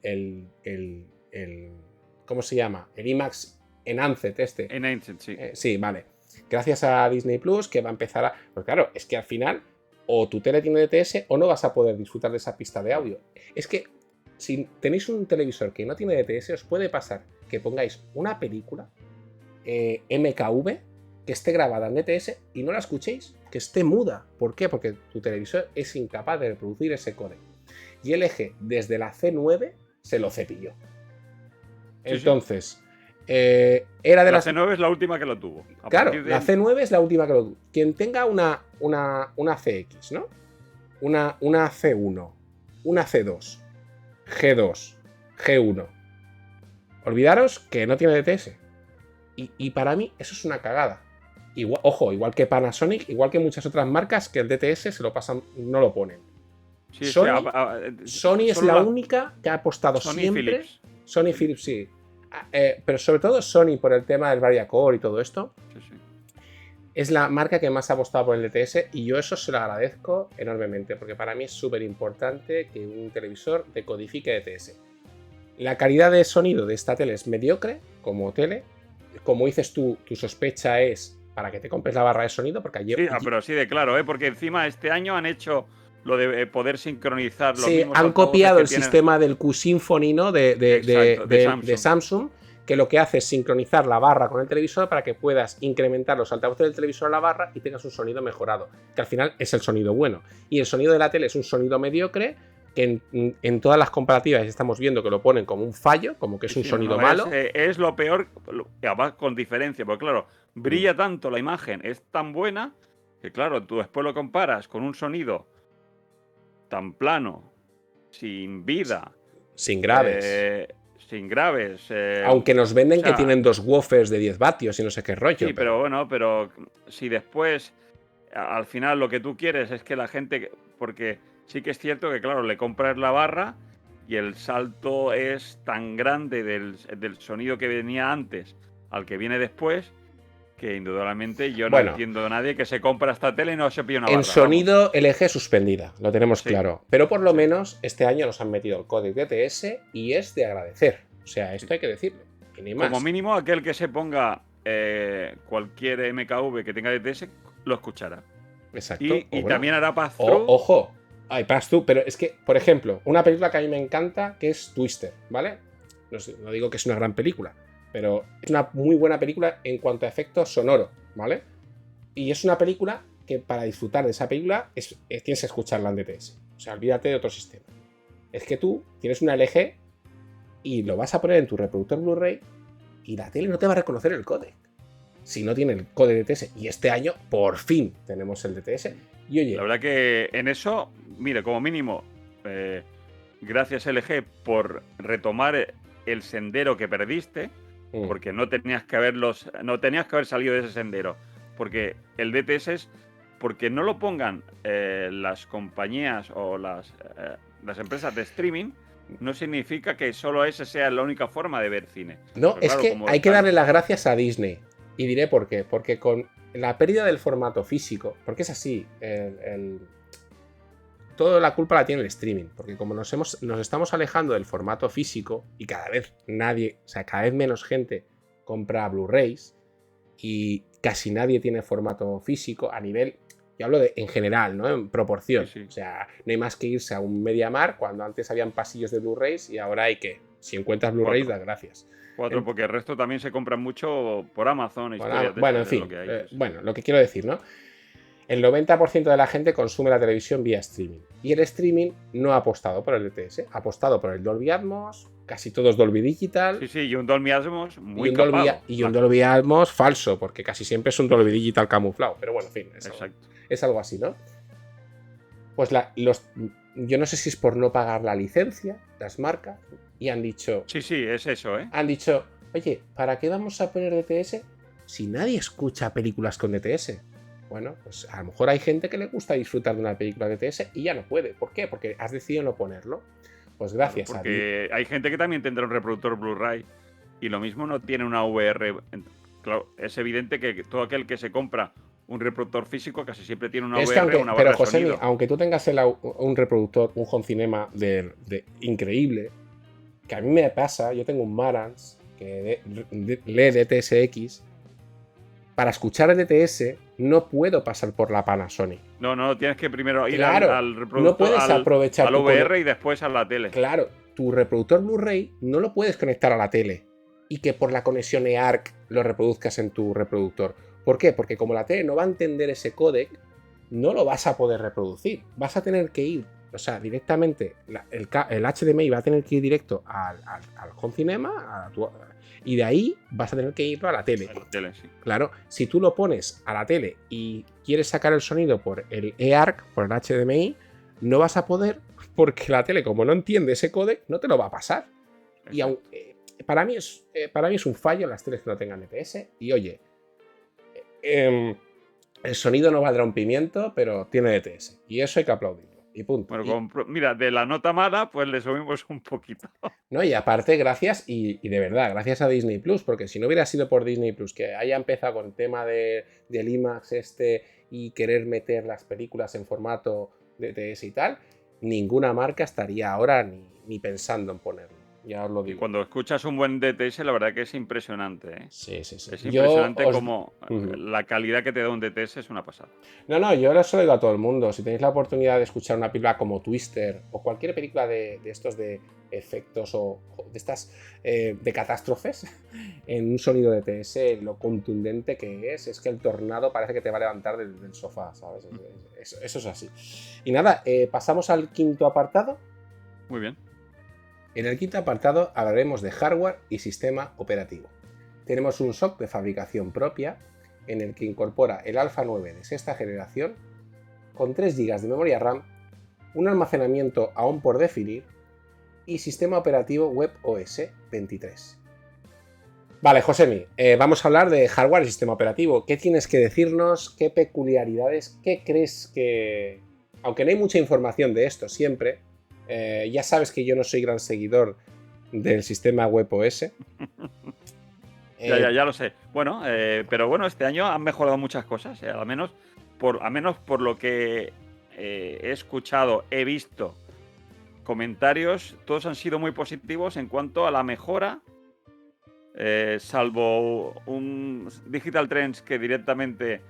¿cómo se llama? El IMAX Enhanced Enhanced, sí. Sí, vale. Gracias a Disney Plus, que va a empezar a... Pues claro, es que al final o tu tele tiene DTS o no vas a poder disfrutar de esa pista de audio. Es que si tenéis un televisor que no tiene DTS, os puede pasar que pongáis una película MKV que esté grabada en DTS y no la escuchéis, que esté muda. ¿Por qué? Porque tu televisor es incapaz de reproducir ese códec. Y LG, desde la C9, se lo cepilló. Sí, Entonces, era de la las... C9 es la última que lo tuvo. Claro, la C9 es la última que lo tuvo. Quien tenga una CX, ¿no? Una C1, una C2, G2, G1. Olvidaros que no tiene DTS. Y para mí eso es una cagada. Igual, ojo, igual que Panasonic, igual que muchas otras marcas que el DTS se lo pasan, no lo ponen. Sí, Sony es la única que ha apostado Sony siempre. Philips. Sony Philips, sí. Pero sobre todo Sony por el tema del VariaCore y todo esto. Sí. Es la marca que más ha apostado por el DTS y yo eso se lo agradezco enormemente porque para mí es súper importante que un televisor decodifique DTS. La calidad de sonido de esta tele es mediocre como tele. Como dices tú, tu sospecha es para que te compres la barra de sonido porque ayer... Sí, pero así de claro, porque encima este año han hecho lo de poder sincronizar los mismos han copiado el tienen... sistema del Q-Symphony, ¿no? de Samsung, que lo que hace es sincronizar la barra con el televisor para que puedas incrementar los altavoces del televisor a la barra y tengas un sonido mejorado, que al final es el sonido bueno. Y el sonido de la tele es un sonido mediocre, que en todas las comparativas estamos viendo que lo ponen como un fallo, como que es un sonido malo. Es lo peor, además con diferencia, porque claro, brilla tanto la imagen, es tan buena, que claro, tú después lo comparas con un sonido tan plano, sin vida, sin graves. Aunque nos venden que tienen 2 woofers de 10 vatios y no sé qué rollo. Sí, pero si después, al final lo que tú quieres es que la gente, porque sí que es cierto que, claro, le compras la barra y el salto es tan grande del sonido que venía antes al que viene después, que indudablemente yo no entiendo a nadie que se compra esta tele y no se pilla una barra. En sonido LG suspendida, lo tenemos claro. Pero por lo menos este año nos han metido el códec DTS y es de agradecer. O sea, esto hay que decirlo. Y ni más. Como mínimo, aquel que se ponga cualquier MKV que tenga DTS lo escuchará. Exacto. Y también hará pass-through. Ojo, hay pass-through, pero es que, por ejemplo, una película que a mí me encanta que es Twister, ¿vale? No digo que es una gran película, pero es una muy buena película en cuanto a efectos sonoros, ¿vale? Y es una película que para disfrutar de esa película tienes que escucharla en DTS. O sea, olvídate de otro sistema. Es que tú tienes una LG y lo vas a poner en tu reproductor Blu-ray y la tele no te va a reconocer el códec si no tiene el códec DTS. Y este año, por fin, tenemos el DTS. Y oye, la verdad que en eso, mire, como mínimo, gracias LG por retomar el sendero que perdiste, porque no tenías que haber salido de ese sendero, porque el DTS es porque no lo pongan las compañías o las empresas de streaming. No significa que solo esa sea la única forma de ver cine. No, es que hay que darle las gracias a Disney. Y diré por qué. Porque con la pérdida del formato físico, porque es así, toda la culpa la tiene el streaming. Porque como nos estamos alejando del formato físico y cada vez cada vez menos gente compra Blu-rays y casi nadie tiene formato físico a nivel... Yo hablo en general, ¿no? En proporción. Sí. O sea, no hay más que irse a un MediaMarkt cuando antes habían pasillos de Blu-rays y ahora hay que, si encuentras Blu-rays, das gracias. 4, porque el resto también se compran mucho por Amazon. Bueno, en fin. Lo que quiero decir, ¿no? El 90% de la gente consume la televisión vía streaming. Y el streaming no ha apostado por el DTS, ha apostado por el Dolby Atmos, casi todos Dolby Digital. Sí, y un Dolby Atmos muy capado. Un Dolby Atmos falso, porque casi siempre es un Dolby Digital camuflado. Pero bueno, en fin. Es algo así, ¿no? Pues yo no sé si es por no pagar la licencia, las marcas, y han dicho... Sí, es eso, ¿eh? Han dicho, oye, ¿para qué vamos a poner DTS si nadie escucha películas con DTS? Bueno, pues a lo mejor hay gente que le gusta disfrutar de una película DTS y ya no puede. ¿Por qué? Porque has decidido no ponerlo. Pues gracias a ti. Porque hay gente que también tendrá un reproductor Blu-ray y lo mismo no tiene una VR. Claro, es evidente que todo aquel que se compra un reproductor físico casi siempre tiene una VR, una barra de sonido. Pero aunque tú tengas un reproductor, un home cinema increíble, que a mí me pasa, yo tengo un Marantz que lee DTS:X. Para escuchar el DTS no puedo pasar por la Panasonic. No, tienes que primero ir al reproductor, no puedes aprovechar al VR y después a la tele. Claro, tu reproductor Blu-ray no lo puedes conectar a la tele y que por la conexión eARC lo reproduzcas en tu reproductor. ¿Por qué? Porque como la tele no va a entender ese códec, no lo vas a poder reproducir. Vas a tener que ir o sea, directamente el HDMI va a tener que ir directo al home cinema y de ahí vas a tener que irlo a la tele. A la tele, sí. Claro, si tú lo pones a la tele y quieres sacar el sonido por el eARC, por el HDMI, no vas a poder porque la tele, como no entiende ese códec, no te lo va a pasar. Y para mí es un fallo las teles que no tengan DTS. Y oye, el sonido no valdrá un pimiento, pero tiene DTS. Y eso hay que aplaudirlo. Y punto. Bueno, mira, de la nota mala, pues le subimos un poquito. No, y aparte, gracias, y de verdad, gracias a Disney Plus, porque si no hubiera sido por Disney Plus, que haya empezado con el tema del IMAX y querer meter las películas en formato DTS y tal, ninguna marca estaría ahora ni pensando en ponerlo. Ya os lo digo. Y cuando escuchas un buen DTS, la verdad que es impresionante, ¿eh? Sí. Es impresionante como la calidad que te da un DTS es una pasada. No, yo se lo digo a todo el mundo. Si tenéis la oportunidad de escuchar una película como Twister o cualquier película de estos de efectos o de estas de catástrofes en un sonido DTS, lo contundente que es que el tornado parece que te va a levantar del sofá, ¿sabes? Eso es así. Y nada, pasamos al quinto apartado. Muy bien. En el quinto apartado hablaremos de hardware y sistema operativo. Tenemos un SoC de fabricación propia en el que incorpora el Alpha 9 de sexta generación con 3 GB de memoria RAM, un almacenamiento aún por definir y sistema operativo WebOS 23. Vale, Josemi, vamos a hablar de hardware y sistema operativo. ¿Qué tienes que decirnos? ¿Qué peculiaridades? ¿Qué crees que...? Aunque no hay mucha información de esto siempre, ya sabes que yo no soy gran seguidor del sistema WebOS. Ya lo sé. Bueno, pero bueno, este año han mejorado muchas cosas, al menos por lo que he escuchado, he visto comentarios, todos han sido muy positivos en cuanto a la mejora, salvo un Digital Trends que directamente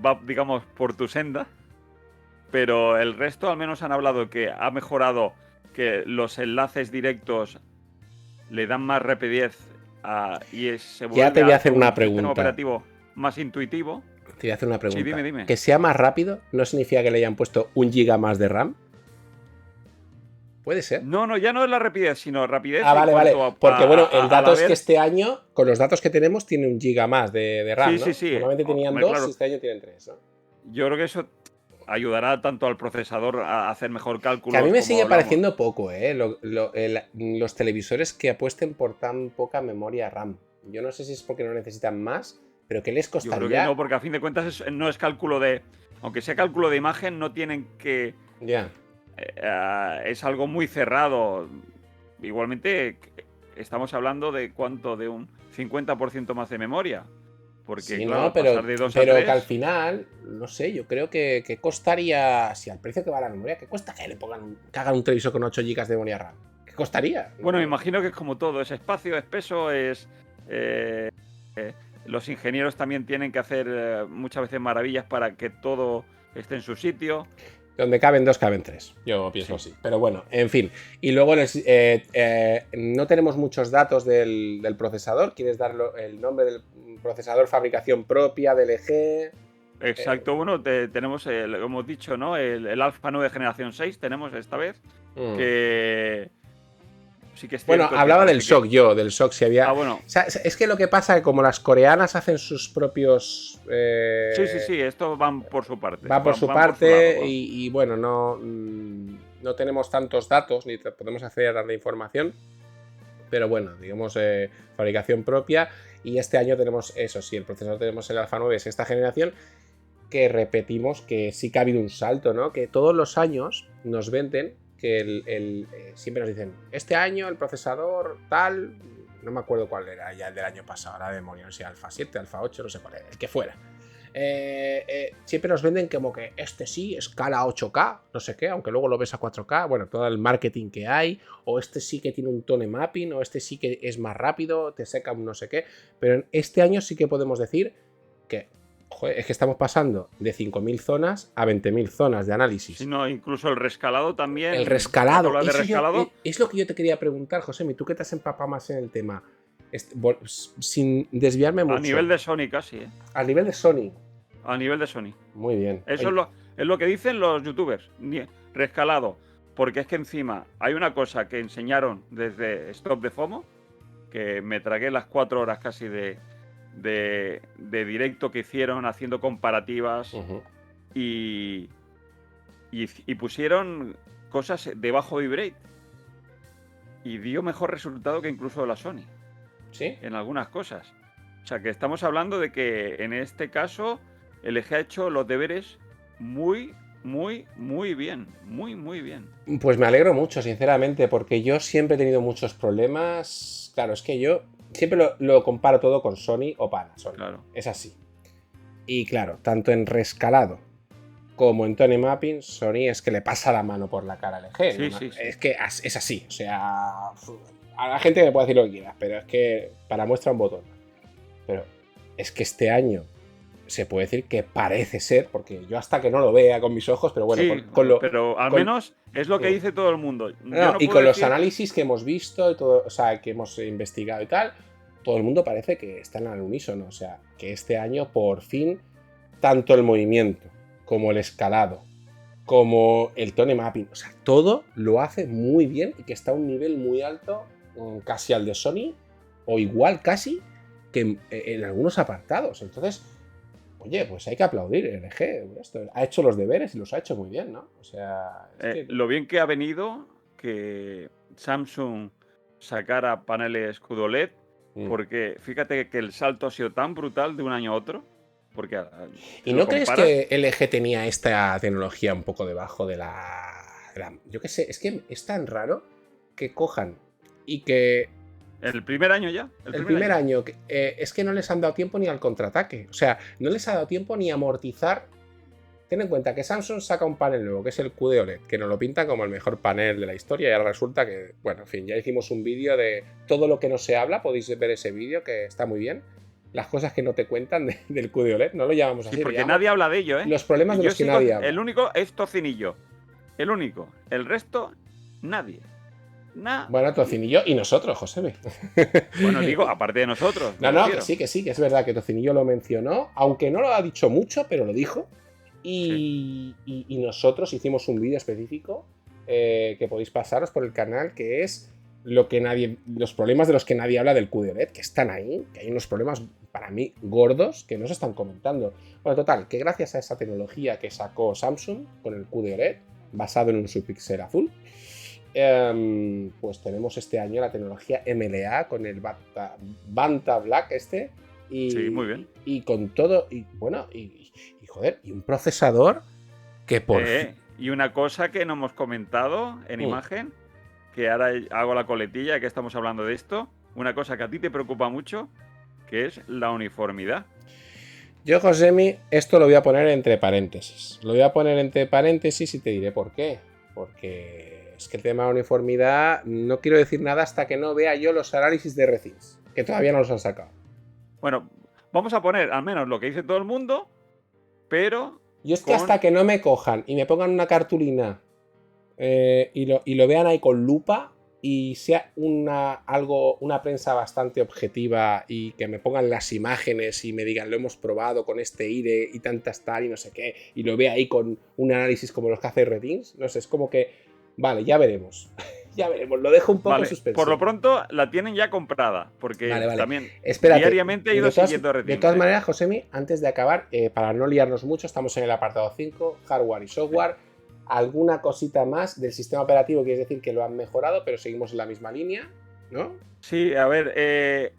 va, digamos, por tu senda. Pero el resto al menos han hablado que ha mejorado, que los enlaces directos le dan más rapidez y se vuelve ya te voy a hacer una un sistema pregunta. operativo más intuitivo. Te voy a hacer una pregunta. Sí, dime. ¿Que sea más rápido no significa que le hayan puesto 1 GB más de RAM? ¿Puede ser? No, ya no es la rapidez, sino rapidez. Vale. Porque bueno, el dato es que este año, con los datos que tenemos, tiene 1 GB más de RAM, ¿no? Sí. Normalmente tenían 2 y este año tienen 3, ¿no? Yo creo que eso ayudará tanto al procesador a hacer mejor cálculo. Que a mí me sigue pareciendo poco, los televisores que apuesten por tan poca memoria RAM. Yo no sé si es porque no necesitan más, pero ¿qué les costaría? Yo creo que no, porque a fin de cuentas no es cálculo de... Aunque sea cálculo de imagen, no tienen que... Ya. Es algo muy cerrado. Igualmente, estamos hablando de cuánto, de un 50% más de memoria. Porque, sí, claro, no, pero, pasar de 2 pero a 3... que al final, no sé, yo creo que costaría, si al precio que va la memoria, ¿qué cuesta que le pongan, que hagan un televisor con 8 GB de memoria RAM? ¿Qué costaría? Bueno, me imagino que es como todo, es espacio, es peso, los ingenieros también tienen que hacer muchas veces maravillas para que todo esté en su sitio. Donde caben 2, caben 3. Yo pienso así. Pero bueno, en fin. Y luego no tenemos muchos datos del procesador. ¿Quieres dar el nombre del procesador, fabricación propia, de LG? Exacto, bueno, tenemos, lo hemos dicho, ¿no? El Alpha 9 generación 6 tenemos esta vez. Que sí que es cierto. Bueno, hablaba del SoC del SoC si había... bueno. O sea, es que lo que pasa es que como las coreanas hacen sus propios... Sí, esto van por su parte. Va por su parte y bueno, no tenemos tantos datos ni podemos acceder a la información. Pero bueno, digamos, fabricación propia. Y este año tenemos eso, sí, el procesador tenemos el Alpha 9 sexta generación, que repetimos que sí que ha habido un salto, ¿no? Que todos los años nos venden que siempre nos dicen, este año el procesador tal, no me acuerdo cuál era ya el del año pasado, ahora de memoria, no sé, Alpha 7, Alpha 8, no sé cuál era, el que fuera. Siempre nos venden como que este sí, escala 8K, no sé qué, aunque luego lo ves a 4K, bueno, todo el marketing que hay, o este sí que tiene un tone mapping, o este sí que es más rápido, te seca un no sé qué, pero este año sí que podemos decir que joder, es que estamos pasando de 5.000 zonas a 20.000 zonas de análisis. Sí, no, incluso el rescalado también. El rescalado. De rescalado. Es lo que yo te quería preguntar, Josemi, tú que te has empapado más en el tema. Sin desviarme mucho. A nivel de Sony casi, ¿eh? A nivel de Sony. A nivel de Sony. Muy bien. Eso es lo que dicen los youtubers. rescalado, porque es que encima hay una cosa que enseñaron desde Stop the FOMO, que me tragué las 4 horas casi de directo que hicieron haciendo comparativas y pusieron cosas de bajo bitrate y dio mejor resultado que incluso la Sony. ¿Sí? En algunas cosas. O sea, que estamos hablando de que en este caso LG ha hecho los deberes muy, muy, muy bien. Muy, muy bien. Pues me alegro mucho, sinceramente, porque yo siempre he tenido muchos problemas. Claro, es que yo siempre lo comparo todo con Sony o Panasonic. Claro. Es así. Y claro, tanto en rescalado como en tone mapping, Sony es que le pasa la mano por la cara a LG. Sí, ¿no? sí, sí. Es que es así. O sea, a la gente me puede decir lo que quiera, pero es que para muestra un botón. Pero es que este año se puede decir que parece ser, porque yo hasta que no lo vea con mis ojos, pero bueno, sí, pero al menos es lo que dice todo el mundo. Y con los análisis que hemos visto y todo, o sea, que hemos investigado y tal, todo el mundo parece que están al unísono. O sea, que este año por fin, tanto el movimiento como el escalado, como el tone mapping, o sea, todo lo hace muy bien y que está a un nivel muy alto, casi al de Sony, o igual casi, que en algunos apartados. Entonces, oye, pues hay que aplaudir LG. Esto ha hecho los deberes y los ha hecho muy bien, ¿no? O sea, es que... lo bien que ha venido que Samsung sacara paneles QD-OLED, porque fíjate que el salto ha sido tan brutal de un año a otro. Porque, ¿y no crees que LG tenía esta tecnología un poco debajo de la... Yo qué sé, es que es tan raro que cojan y que... ¿El primer año ya? El primer año es que no les han dado tiempo ni al contraataque. O sea, no les ha dado tiempo ni a amortizar. Ten en cuenta que Samsung saca un panel nuevo, que es el QD OLED, que nos lo pinta como el mejor panel de la historia. Y ahora resulta que, bueno, en fin, ya hicimos un vídeo de todo lo que no se habla. Podéis ver ese vídeo, que está muy bien. Las cosas que no te cuentan del QD OLED, no lo llamamos así. Sí, porque nadie habla de ello, ¿eh? Los problemas de los que nadie habla. El único es Tocinillo. El único. El resto, nadie. Bueno, Tocinillo y nosotros, José. Bueno, digo, aparte de nosotros. No, que sí, que es verdad que Tocinillo lo mencionó, aunque no lo ha dicho mucho, pero lo dijo. Y nosotros hicimos un vídeo específico que podéis pasaros por el canal, que es los problemas de los que nadie habla del QD OLED, que están ahí, que hay unos problemas para mí gordos que no se están comentando. Bueno, total, que gracias a esa tecnología que sacó Samsung con el QD OLED, basado en un subpíxel azul, pues tenemos este año la tecnología MLA con el Vanta Black y, sí, muy bien. Y con todo, y bueno, y joder, y un procesador que por y una cosa que no hemos comentado en imagen, que ahora hago la coletilla que estamos hablando de esto, una cosa que a ti te preocupa mucho, que es la uniformidad. Yo, Josemi, esto lo voy a poner entre paréntesis. Lo voy a poner entre paréntesis y te diré por qué. Porque es que el tema de uniformidad no quiero decir nada hasta que no vea yo los análisis de RCINS, que todavía no los han sacado. Bueno, vamos a poner al menos lo que dice todo el mundo, pero... Yo es que hasta que no me cojan y me pongan una cartulina y lo vean ahí con lupa y sea una prensa bastante objetiva y que me pongan las imágenes y me digan lo hemos probado con este IRE y tantas tal y no sé qué, y lo vea ahí con un análisis como los que hace RTINS, no sé, es como que vale, ya veremos. Ya veremos, lo dejo un poco suspenso. Por lo pronto la tienen ya comprada, porque también diariamente he ido siguiendo RTINS. De todas maneras, Josemi, antes de acabar, para no liarnos mucho, estamos en el apartado 5, hardware y software. Alguna cosita más del sistema operativo, quiere decir que lo han mejorado, pero seguimos en la misma línea, ¿no? Sí, a ver,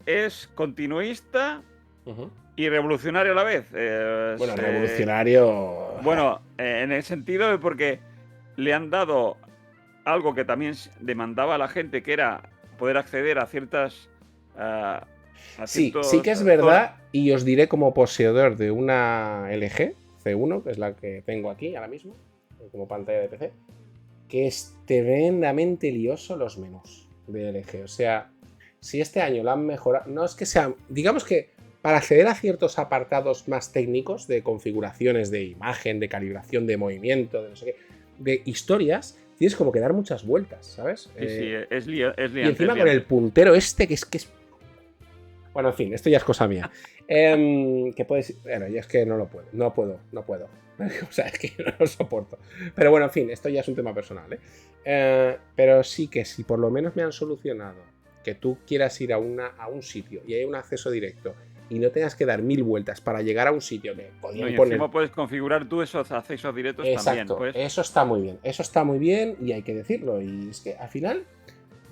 es continuista y revolucionario a la vez. Bueno, revolucionario... Bueno, en el sentido de porque le han dado algo que también demandaba a la gente, que era poder acceder a ciertas... sí que es verdad, y os diré como poseedor de una LG C1, que es la que tengo aquí ahora mismo, como pantalla de PC, que es tremendamente lioso los menús de LG. O sea, si este año lo han mejorado, no es que sea, digamos que para acceder a ciertos apartados más técnicos de configuraciones de imagen, de calibración de movimiento, de no sé qué, de historias, tienes como que dar muchas vueltas, ¿sabes? Sí, es liante. Y encima con el puntero que es... Bueno, en fin, esto ya es cosa mía. Que puedes... Bueno, yo es que no puedo. O sea, es que no lo soporto. Pero bueno, en fin, esto ya es un tema personal, pero sí que si por lo menos me han solucionado que tú quieras ir a un sitio y hay un acceso directo y no tengas que dar 1000 vueltas para llegar a un sitio que podían y poner... encima puedes configurar tú esos accesos directos Exacto, también. Pues. eso está muy bien y hay que decirlo. Y es que al final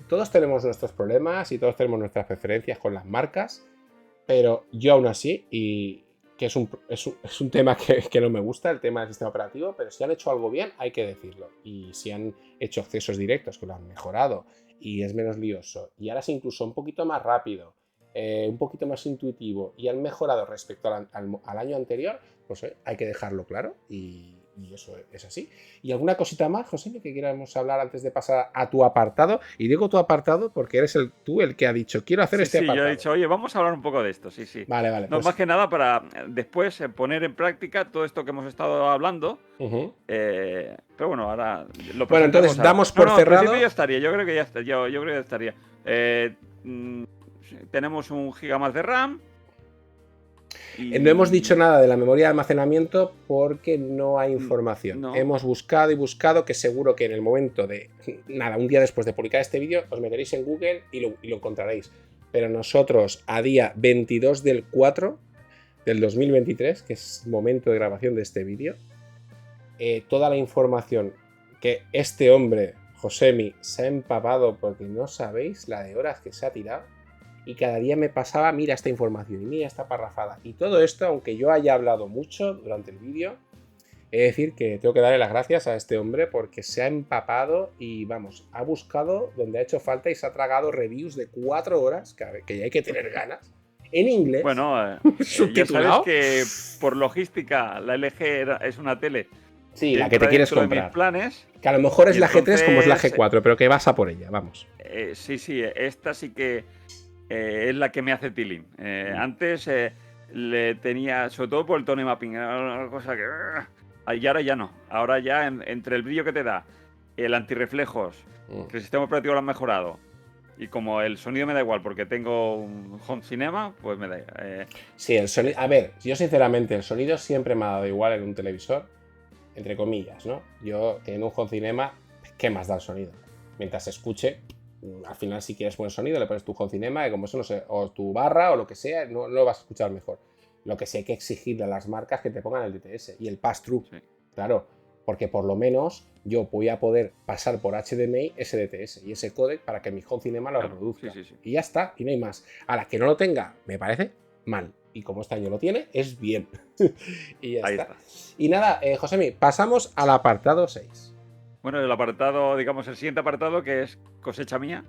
todos tenemos nuestros problemas y todos tenemos nuestras preferencias con las marcas, pero yo aún así, y que es un tema que no me gusta, el tema del sistema operativo, pero si han hecho algo bien hay que decirlo. Y si han hecho accesos directos que lo han mejorado y es menos lioso y ahora es incluso un poquito más rápido, un poquito más intuitivo y han mejorado respecto al año anterior, pues hay que dejarlo claro y eso es así. ¿Y alguna cosita más, José, que quieramos hablar antes de pasar a tu apartado? Y digo tu apartado porque eres tú el que ha dicho, quiero hacer este apartado. Sí, yo he dicho, oye, vamos a hablar un poco de esto, sí. Vale. No, pues, más que nada para después poner en práctica todo esto que hemos estado hablando. Pero bueno, ahora lo bueno, entonces damos por cerrado. Al principio ya estaría, yo creo que ya estaría. Yo creo que ya estaría. Tenemos 1 GB más de RAM. No hemos dicho nada de la memoria de almacenamiento porque no hay información. No. Hemos buscado y buscado, que seguro que en el momento de... Nada, un día después de publicar este vídeo, os meteréis en Google y lo encontraréis. Pero nosotros, a día 22 del 4 del 2023, que es el momento de grabación de este vídeo, toda la información que este hombre, Josemi, se ha empapado, porque no sabéis la de horas que se ha tirado, y cada día me pasaba, mira esta información y mira esta parrafada. Y todo esto, aunque yo haya hablado mucho durante el vídeo, he de decir que tengo que darle las gracias a este hombre porque se ha empapado y, vamos, ha buscado donde ha hecho falta y se ha tragado reviews de 4 horas, que ya hay que tener ganas, en inglés. Bueno, ya sabes que por logística la LG es una tele. Sí, la que te quieres comprar. Mis planes, que a lo mejor es la G3 como es la G4, pero que vas a por ella, vamos. Sí, esta sí que es la que me hace tilín. Antes le tenía, sobre todo por el tone mapping, una cosa que... Y ahora ya no. Ahora ya entre el brillo que te da, el antirreflejos, que el sistema operativo lo han mejorado, y como el sonido me da igual porque tengo un home cinema, pues me da igual. Sí, el sonido... A ver, yo sinceramente el sonido siempre me ha dado igual en un televisor, entre comillas, ¿no? Yo teniendo un home cinema, ¿qué más da el sonido? Mientras se escuche, al final si quieres buen sonido le pones tu home cinema y como eso no sé, o tu barra o lo que sea, no lo vas a escuchar mejor. Lo que sí hay que exigirle a las marcas que te pongan el DTS y el pass-through, sí. Claro, porque por lo menos yo voy a poder pasar por HDMI ese DTS y ese códec para que mi home cinema lo reproduzca. Sí. Y ya está, y no hay más. A la que no lo tenga, me parece mal. Y como este año lo tiene, es bien. Y ya está. Y nada, Josemi, pasamos al apartado 6. Bueno, el apartado, digamos, el siguiente apartado, que es cosecha mía,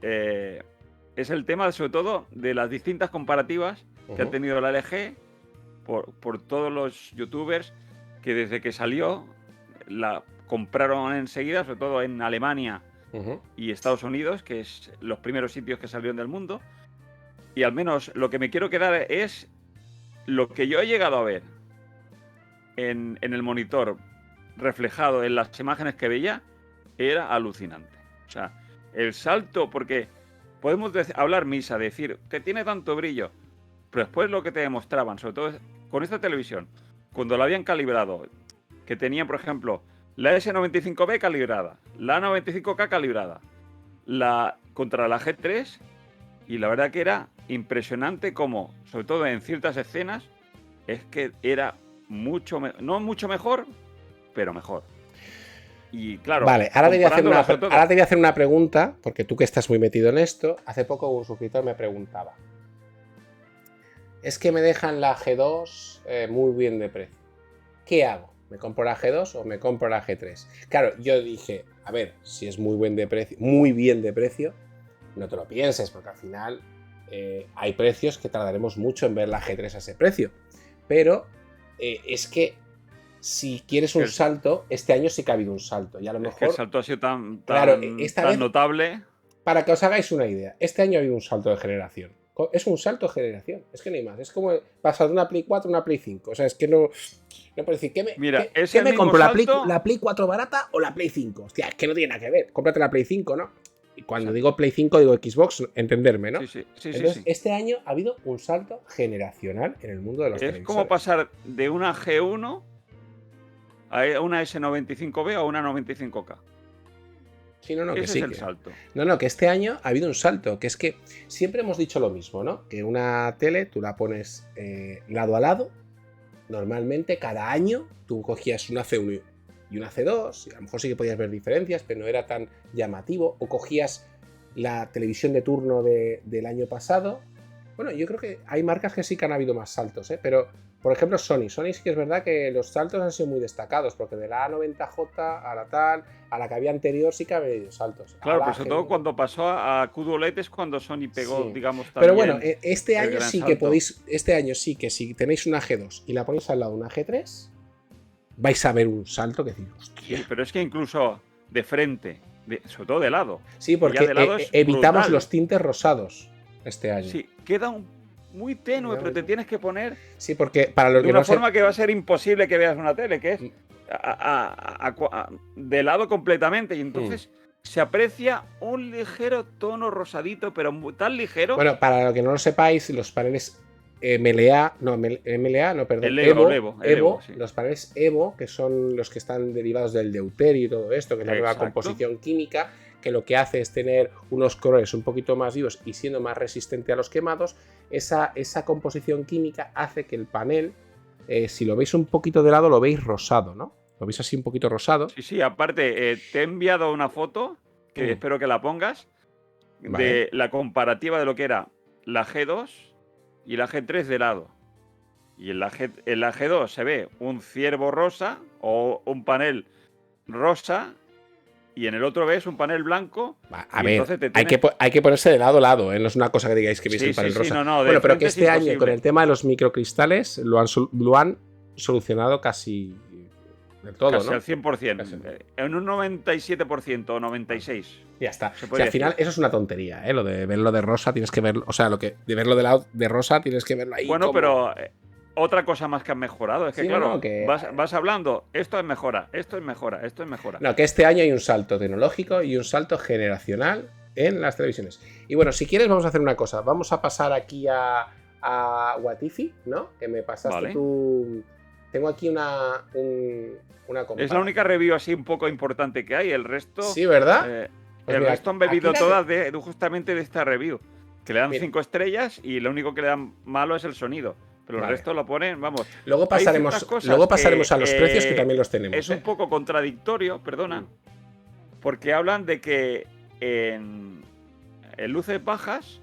es el tema, sobre todo, de las distintas comparativas que ha tenido la LG por todos los youtubers que desde que salió la compraron enseguida, sobre todo en Alemania y Estados Unidos, que es los primeros sitios que salieron del mundo. Y al menos lo que me quiero quedar es lo que yo he llegado a ver en el monitor reflejado en las imágenes que veía, era alucinante. O sea, el salto, porque podemos hablar misa, decir que tiene tanto brillo, pero después lo que te demostraban, sobre todo con esta televisión, cuando la habían calibrado, que tenían, por ejemplo, la S95B calibrada, la A95K calibrada, contra la G3, y la verdad que era impresionante como, sobre todo en ciertas escenas, es que era no mucho mejor, pero mejor. Y claro, vale, ahora te voy a hacer una pregunta, porque tú que estás muy metido en esto, hace poco un suscriptor me preguntaba, es que me dejan la G2 muy bien de precio, ¿qué hago? ¿Me compro la G2 o me compro la G3? Claro, yo dije, a ver, si es muy bien de precio, no te lo pienses, porque al final hay precios que tardaremos mucho en ver la G3 a ese precio, pero es que si quieres un salto, este año sí que ha habido un salto. Y a lo mejor. Es que el salto ha sido tan notable. Para que os hagáis una idea, este año ha habido un salto de generación. Es un salto de generación. Es que no hay más. Es como pasar de una Play 4 a una Play 5. O sea, es que no puedo decir, ¿qué me compro? ¿La Play 4 barata o la Play 5? Hostia, es que no tiene nada que ver. Cómprate la Play 5, ¿no? Y cuando digo Play 5, digo Xbox, entenderme, ¿no? Sí. Entonces, este año ha habido un salto generacional en el mundo de los televisores. Es como pasar de una G1 a una S95B o a una 95K. Sí, no, que Ese sí. Es el salto. No, que este año ha habido un salto, que es que siempre hemos dicho lo mismo, ¿no? Que una tele tú la pones lado a lado. Normalmente cada año tú cogías una C1 y una C2, y a lo mejor sí que podías ver diferencias, pero no era tan llamativo. O cogías la televisión de turno del año pasado. Bueno, yo creo que hay marcas que sí que han habido más saltos, ¿eh? Pero, por ejemplo, Sony sí que es verdad que los saltos han sido muy destacados, porque de la A90J a la tal, a la que había anterior sí que ha habido saltos. Claro, pero sobre todo cuando pasó a QD es cuando Sony pegó, sí, digamos, también. Pero bueno, este año sí salto. que podéis, este año sí que si tenéis una G2 y la ponéis al lado de una G3, vais a ver un salto que decís, hostia. Sí, pero es que incluso de frente, sobre todo de lado. Sí, porque de lado evitamos brutal. los tintes rosados este año. Sí, queda muy tenue, pero te tienes que poner sí, porque para los de una forma que va a ser imposible que veas una tele, que es de lado completamente. Y entonces se aprecia un ligero tono rosadito, pero tan ligero. Bueno, para lo que no lo sepáis, los paneles Evo, sí. Los paneles Evo, que son los que están derivados del deuterio y todo esto, que es la nueva composición química, que lo que hace es tener unos colores un poquito más vivos y siendo más resistente a los quemados. Esa composición química hace que el panel, si lo veis un poquito de lado, lo veis rosado, ¿no? Lo veis así un poquito rosado. Sí, aparte, te he enviado una foto, que espero que la pongas, de la comparativa de lo que era la G2 y la G3 de lado. Y en la G2 se ve un ciervo rosa o un panel rosa, y en el otro ves un panel blanco. A ver, hay que ponerse de lado a lado, ¿eh? No es una cosa que digáis que veis el panel rosa. Bueno, pero que este año con el tema de los microcristales lo han solucionado casi del todo, casi ¿no? al 100%. Casi. En un 97% o 96%. Ya está. Al final eso es una tontería, ¿eh? Lo de verlo de rosa tienes que verlo, o sea, de verlo de lado de rosa tienes que verlo ahí. Bueno, pero otra cosa más que han mejorado es que, claro, vas hablando, esto es mejora, esto es mejora, esto es mejora. No, que este año hay un salto tecnológico y un salto generacional en las televisiones. Y bueno, si quieres vamos a hacer una cosa, vamos a pasar aquí a Watifi, ¿no? Que me pasaste tú. Tengo aquí una es la única review así un poco importante que hay, el resto... Sí, ¿verdad? Pues el resto han bebido todas justamente de esta review, que le dan 5 estrellas y lo único que le dan malo es el sonido. Pero el resto lo ponen, vamos. Luego pasaremos a los precios que también los tenemos. Es un poco contradictorio, perdona, porque hablan de que en luces bajas...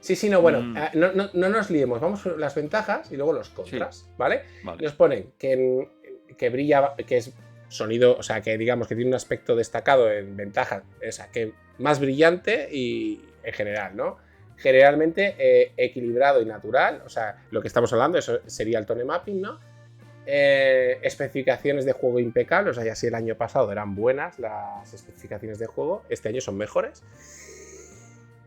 Sí, no, bueno, no nos liemos. Vamos a las ventajas y luego los contras, ¿vale? Nos ponen que brilla, que es sonido, o sea, que digamos que tiene un aspecto destacado en ventaja, o sea, que más brillante y en general, ¿no? Generalmente equilibrado y natural, o sea, lo que estamos hablando, eso sería el tone mapping, ¿no? Especificaciones de juego impecables, o sea, ya si el año pasado eran buenas las especificaciones de juego, este año son mejores.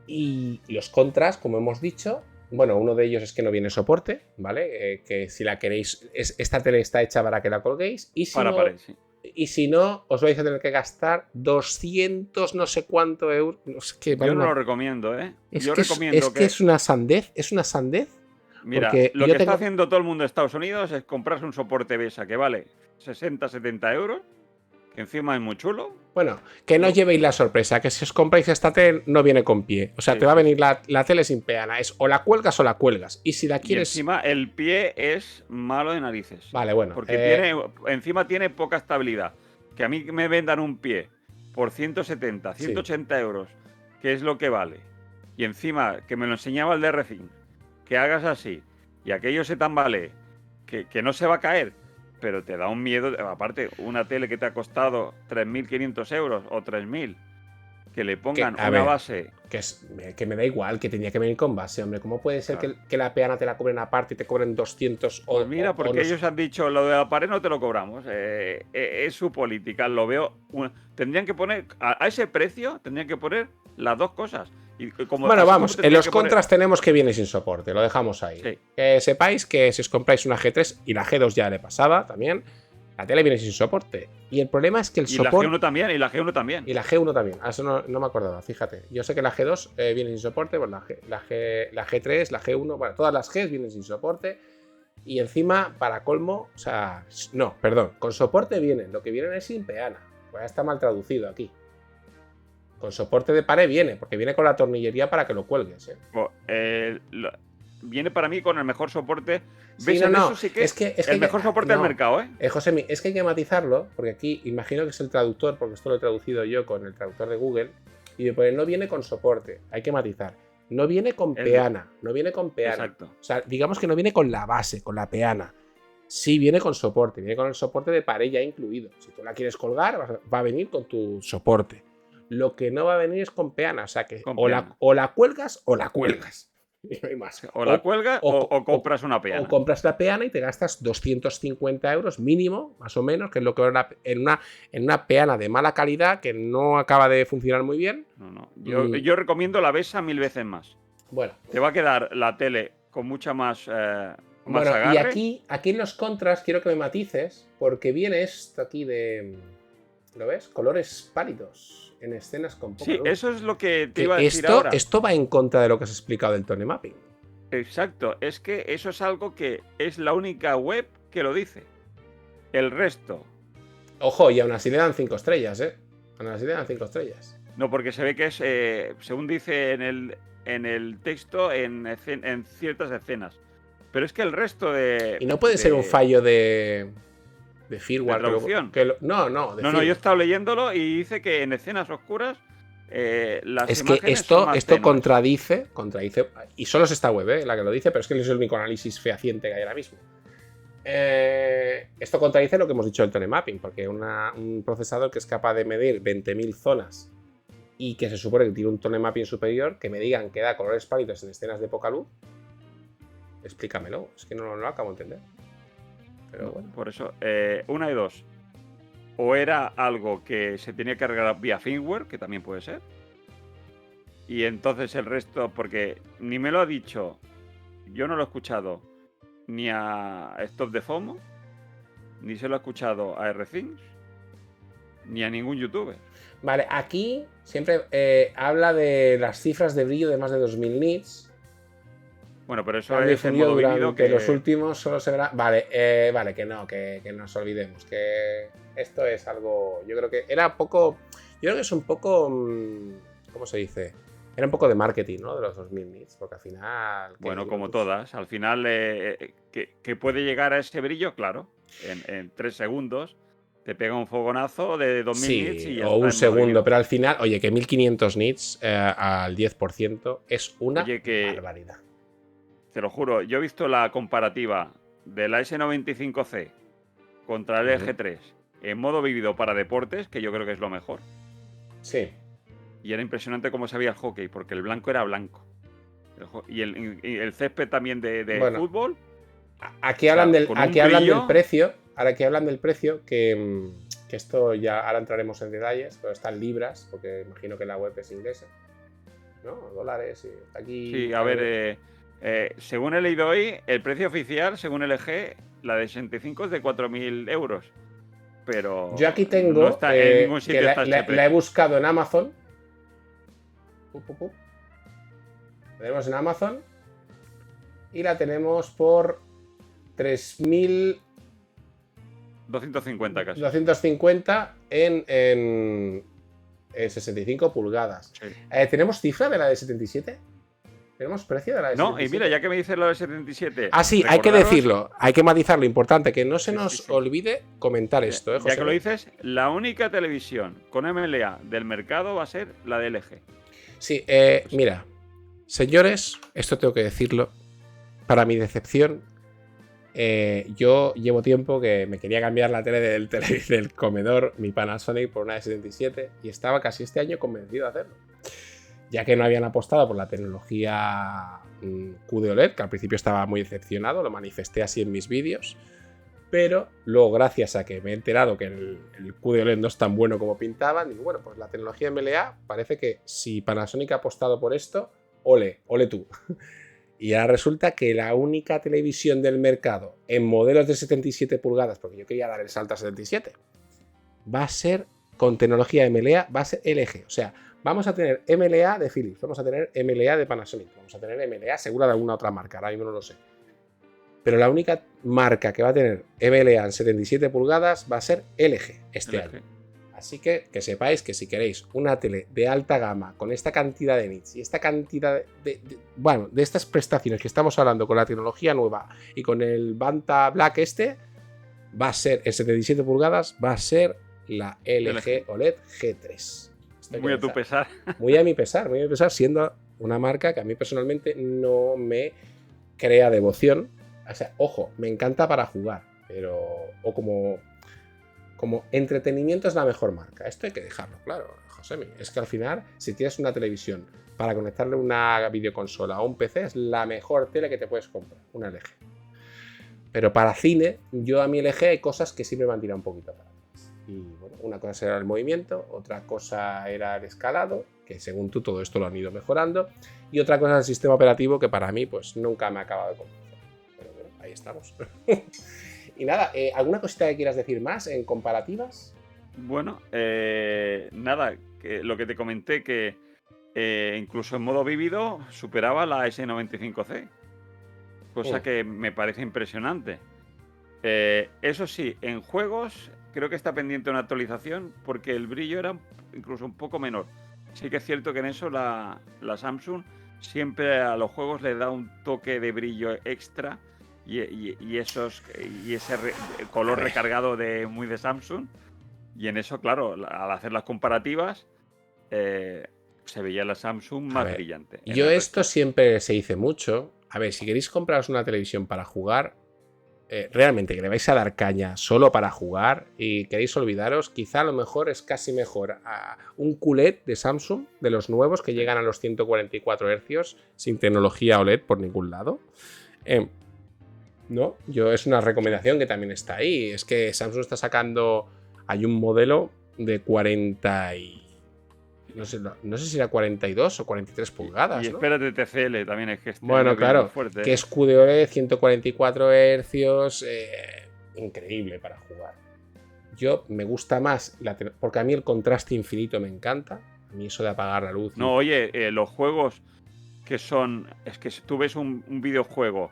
Y los contras, como hemos dicho, bueno, uno de ellos es que no viene soporte, ¿vale? Que si la queréis, esta tele está hecha para que la colguéis. Y si no, os vais a tener que gastar 200 no sé cuánto euros. Yo no lo recomiendo, ¿eh? Que es una sandez, Mira, lo que está haciendo todo el mundo en Estados Unidos es comprarse un soporte BESA que vale 60-70 euros, que encima es muy chulo. Bueno, que no llevéis la sorpresa, que si os compráis esta tele no viene con pie. O sea, te va a venir la tele sin peana. Es o la cuelgas o la cuelgas. Y si la quieres... Y encima el pie es malo de narices. Vale, bueno. Porque encima tiene poca estabilidad. Que a mí me vendan un pie por 170, 180 euros, que es lo que vale. Y encima, que me lo enseñaba el DR Think, que hagas así, y aquello se tambalee, que no se va a caer. Pero te da un miedo, aparte, una tele que te ha costado 3.500 euros o 3.000, que le pongan una base... Que me da igual, que tenía que venir con base, hombre. ¿Cómo puede ser que la peana te la cobren aparte y te cobren 200 Pues mira, porque ellos han dicho, lo de la pared no te lo cobramos. Es su política, lo veo... Tendrían que poner, a ese precio, tendrían que poner las dos cosas. Bueno, vamos, en los contras tenemos que viene sin soporte, lo dejamos ahí. Sí. Que sepáis que si os compráis una G3 y la G2 ya le pasaba también, la tele viene sin soporte. Y el problema es que el soporte... Y la G1 también, y la G1 también. Y la G1 también, eso no me acordaba, fíjate. Yo sé que la G2 viene sin soporte, bueno, la G3, la G1, bueno, todas las Gs vienen sin soporte. Y encima, para colmo, o sea, no, perdón, con soporte vienen, lo que vienen es sin peana. Pues ya está mal traducido aquí. Con soporte de pared viene, porque viene con la tornillería para que lo cuelgues. Viene para mí con el mejor soporte. Sí, ¿Ves? no, no, Eso sí que es que el mejor soporte del mercado, ¿eh? Josemi, es que hay que matizarlo, porque aquí imagino que es el traductor, porque esto lo he traducido yo con el traductor de Google, y me pone, no viene con soporte, hay que matizar. No viene con peana, no viene con peana. Exacto. O sea, digamos que no viene con la base, con la peana. Sí viene con soporte, viene con el soporte de pared ya incluido. Si tú la quieres colgar, va a venir con tu soporte. Lo que no va a venir es con peana, o sea que o la cuelgas o la cuelgas. Y no hay más. O la cuelgas o compras una peana. O compras la peana y te gastas 250 euros mínimo, más o menos, que es lo que en una peana de mala calidad que no acaba de funcionar muy bien. No. Yo recomiendo la Besa 1000 veces más. Bueno. Te va a quedar la tele con mucha más bueno, agarre. Y aquí en los contras quiero que me matices, porque viene esto aquí de... ¿Lo ves? Colores pálidos en escenas con poca luz. Sí, eso es lo que te iba a decir ahora. Esto va en contra de lo que has explicado del tone mapping. Exacto, es que eso es algo que es la única web que lo dice. El resto. Ojo, y aún así le dan 5 estrellas, ¿eh? Aún así le dan 5 estrellas. No, porque se ve que es, según dice en el texto, en ciertas escenas. Pero es que el resto de... Y no puede ser un fallo de firmware. ¿De traducción? No, yo he estado leyéndolo y dice que en escenas oscuras las es que esto contradice, y solo es esta web la que lo dice, pero es que no es el único análisis fehaciente que hay ahora mismo. Esto contradice lo que hemos dicho del tone mapping, porque un procesador que es capaz de medir 20.000 zonas y que se supone que tiene un tone mapping superior, que me digan que da colores pálidos en escenas de poca luz, explícamelo, es que no lo acabo de entender. Pero bueno. Por eso, una de dos. O era algo que se tenía que cargar vía firmware, que también puede ser. Y entonces el resto, porque ni me lo ha dicho, yo no lo he escuchado ni a Stop the FOMO, ni se lo he escuchado a RThings, ni a ningún youtuber. Vale, aquí siempre habla de las cifras de brillo de más de 2000 nits. Bueno, pero eso es el modo vídeo que los últimos solo se verá. Vale, que no, que nos olvidemos. Que esto es algo. Yo creo que era poco. Yo creo que es un poco. ¿Cómo se dice? Era un poco de marketing, ¿no? De los 2000 nits. Porque al final. Bueno, como todas. Al final, que puede llegar a ese brillo, claro. En 3 segundos. Te pega un fogonazo de 2000 nits y ya o un segundo. Pero al final, oye, que 1500 nits al 10% es una barbaridad. Te lo juro, yo he visto la comparativa de la S95C contra el LG3 en modo vivido para deportes, que yo creo que es lo mejor. Sí. Y era impresionante cómo se veía el hockey, porque el blanco era blanco. Y el césped también de fútbol. Aquí hablan del precio. Ahora que hablan del precio, que esto ya ahora entraremos en detalles, pero está en libras, porque imagino que la web es inglesa. ¿No? Dólares, está aquí. Sí, a ver... según he leído hoy, el precio oficial, según LG, la de 65 es de 4.000 euros. Pero yo aquí tengo, no está en ningún sitio. La he buscado en Amazon. La tenemos en Amazon. Y la tenemos por 3.250 casi. 250 en 65 pulgadas. Sí. ¿Tenemos cifra de la de 77? ¿Tenemos precio de la de 77? No, y mira, ya que me dices lo de 77... Ah, sí, hay que decirlo, hay que matizarlo. Importante, que no se nos olvide comentar esto, José. Ya que lo dices, la única televisión con MLA del mercado va a ser la de LG. Sí, mira, señores, esto tengo que decirlo, para mi decepción, yo llevo tiempo que me quería cambiar la tele del comedor, mi Panasonic, por una de 77 y estaba casi este año convencido de hacerlo. Ya que no habían apostado por la tecnología QD-OLED, que al principio estaba muy decepcionado, lo manifesté así en mis vídeos, pero luego gracias a que me he enterado que el QD-OLED no es tan bueno como pintaban, digo, bueno, pues la tecnología MLA parece que si Panasonic ha apostado por esto, ole tú. Y ahora resulta que la única televisión del mercado en modelos de 77 pulgadas, porque yo quería dar el salto a 77, va a ser con tecnología MLA, va a ser LG, o sea, vamos a tener MLA de Philips, vamos a tener MLA de Panasonic, vamos a tener MLA segura de alguna otra marca, ahora mismo no lo sé. Pero la única marca que va a tener EVLA en 77 pulgadas va a ser LG este LG. año. Así que sepáis que si queréis una tele de alta gama con esta cantidad de nits y esta cantidad de estas prestaciones que estamos hablando con la tecnología nueva y con el Banta Black va a ser en 77 pulgadas, va a ser la LG OLED G3. Muy a tu pesar. Muy a mi pesar, siendo una marca que a mí personalmente no me crea devoción. O sea, ojo, me encanta para jugar, pero o como entretenimiento es la mejor marca. Esto hay que dejarlo claro, Josemi. Es que al final, si tienes una televisión para conectarle una videoconsola o un PC, es la mejor tele que te puedes comprar, una LG. Pero para cine, yo a mi LG hay cosas que sí me van a tirar un poquito para atrás. Y bueno, una cosa era el movimiento, otra cosa era el escalado, que según tú todo esto lo han ido mejorando, y otra cosa es el sistema operativo, que para mí pues nunca me ha acabado de convencer. Pero bueno, ahí estamos. Y nada, ¿alguna cosita que quieras decir más en comparativas? Bueno, nada, lo que te comenté, que incluso en modo vívido superaba la S95C, cosa que me parece impresionante. Eso sí, en juegos creo que está pendiente una actualización porque el brillo era incluso un poco menor. Sí que es cierto que en eso la Samsung siempre a los juegos le da un toque de brillo extra y ese color recargado muy de Samsung. Y en eso, claro, al hacer las comparativas, se veía la Samsung más brillante. Yo esto siempre se dice mucho. A ver, si queréis compraros una televisión para jugar, realmente que le vais a dar caña solo para jugar y queréis olvidaros, quizá a lo mejor es casi mejor un QLED de Samsung, de los nuevos que llegan a los 144 Hz sin tecnología OLED por ningún lado. ¿No? Es una recomendación que también está ahí. Es que Samsung está sacando, hay un modelo de 40 y... No sé si era 42 o 43 pulgadas. Y espérate, TCL también es que bueno, claro, fuerte, que es QDOLED, 144 Hz, increíble para jugar. Yo me gusta más, porque a mí el contraste infinito me encanta. A mí eso de apagar la luz. No, oye, los juegos que son... Es que si tú ves un videojuego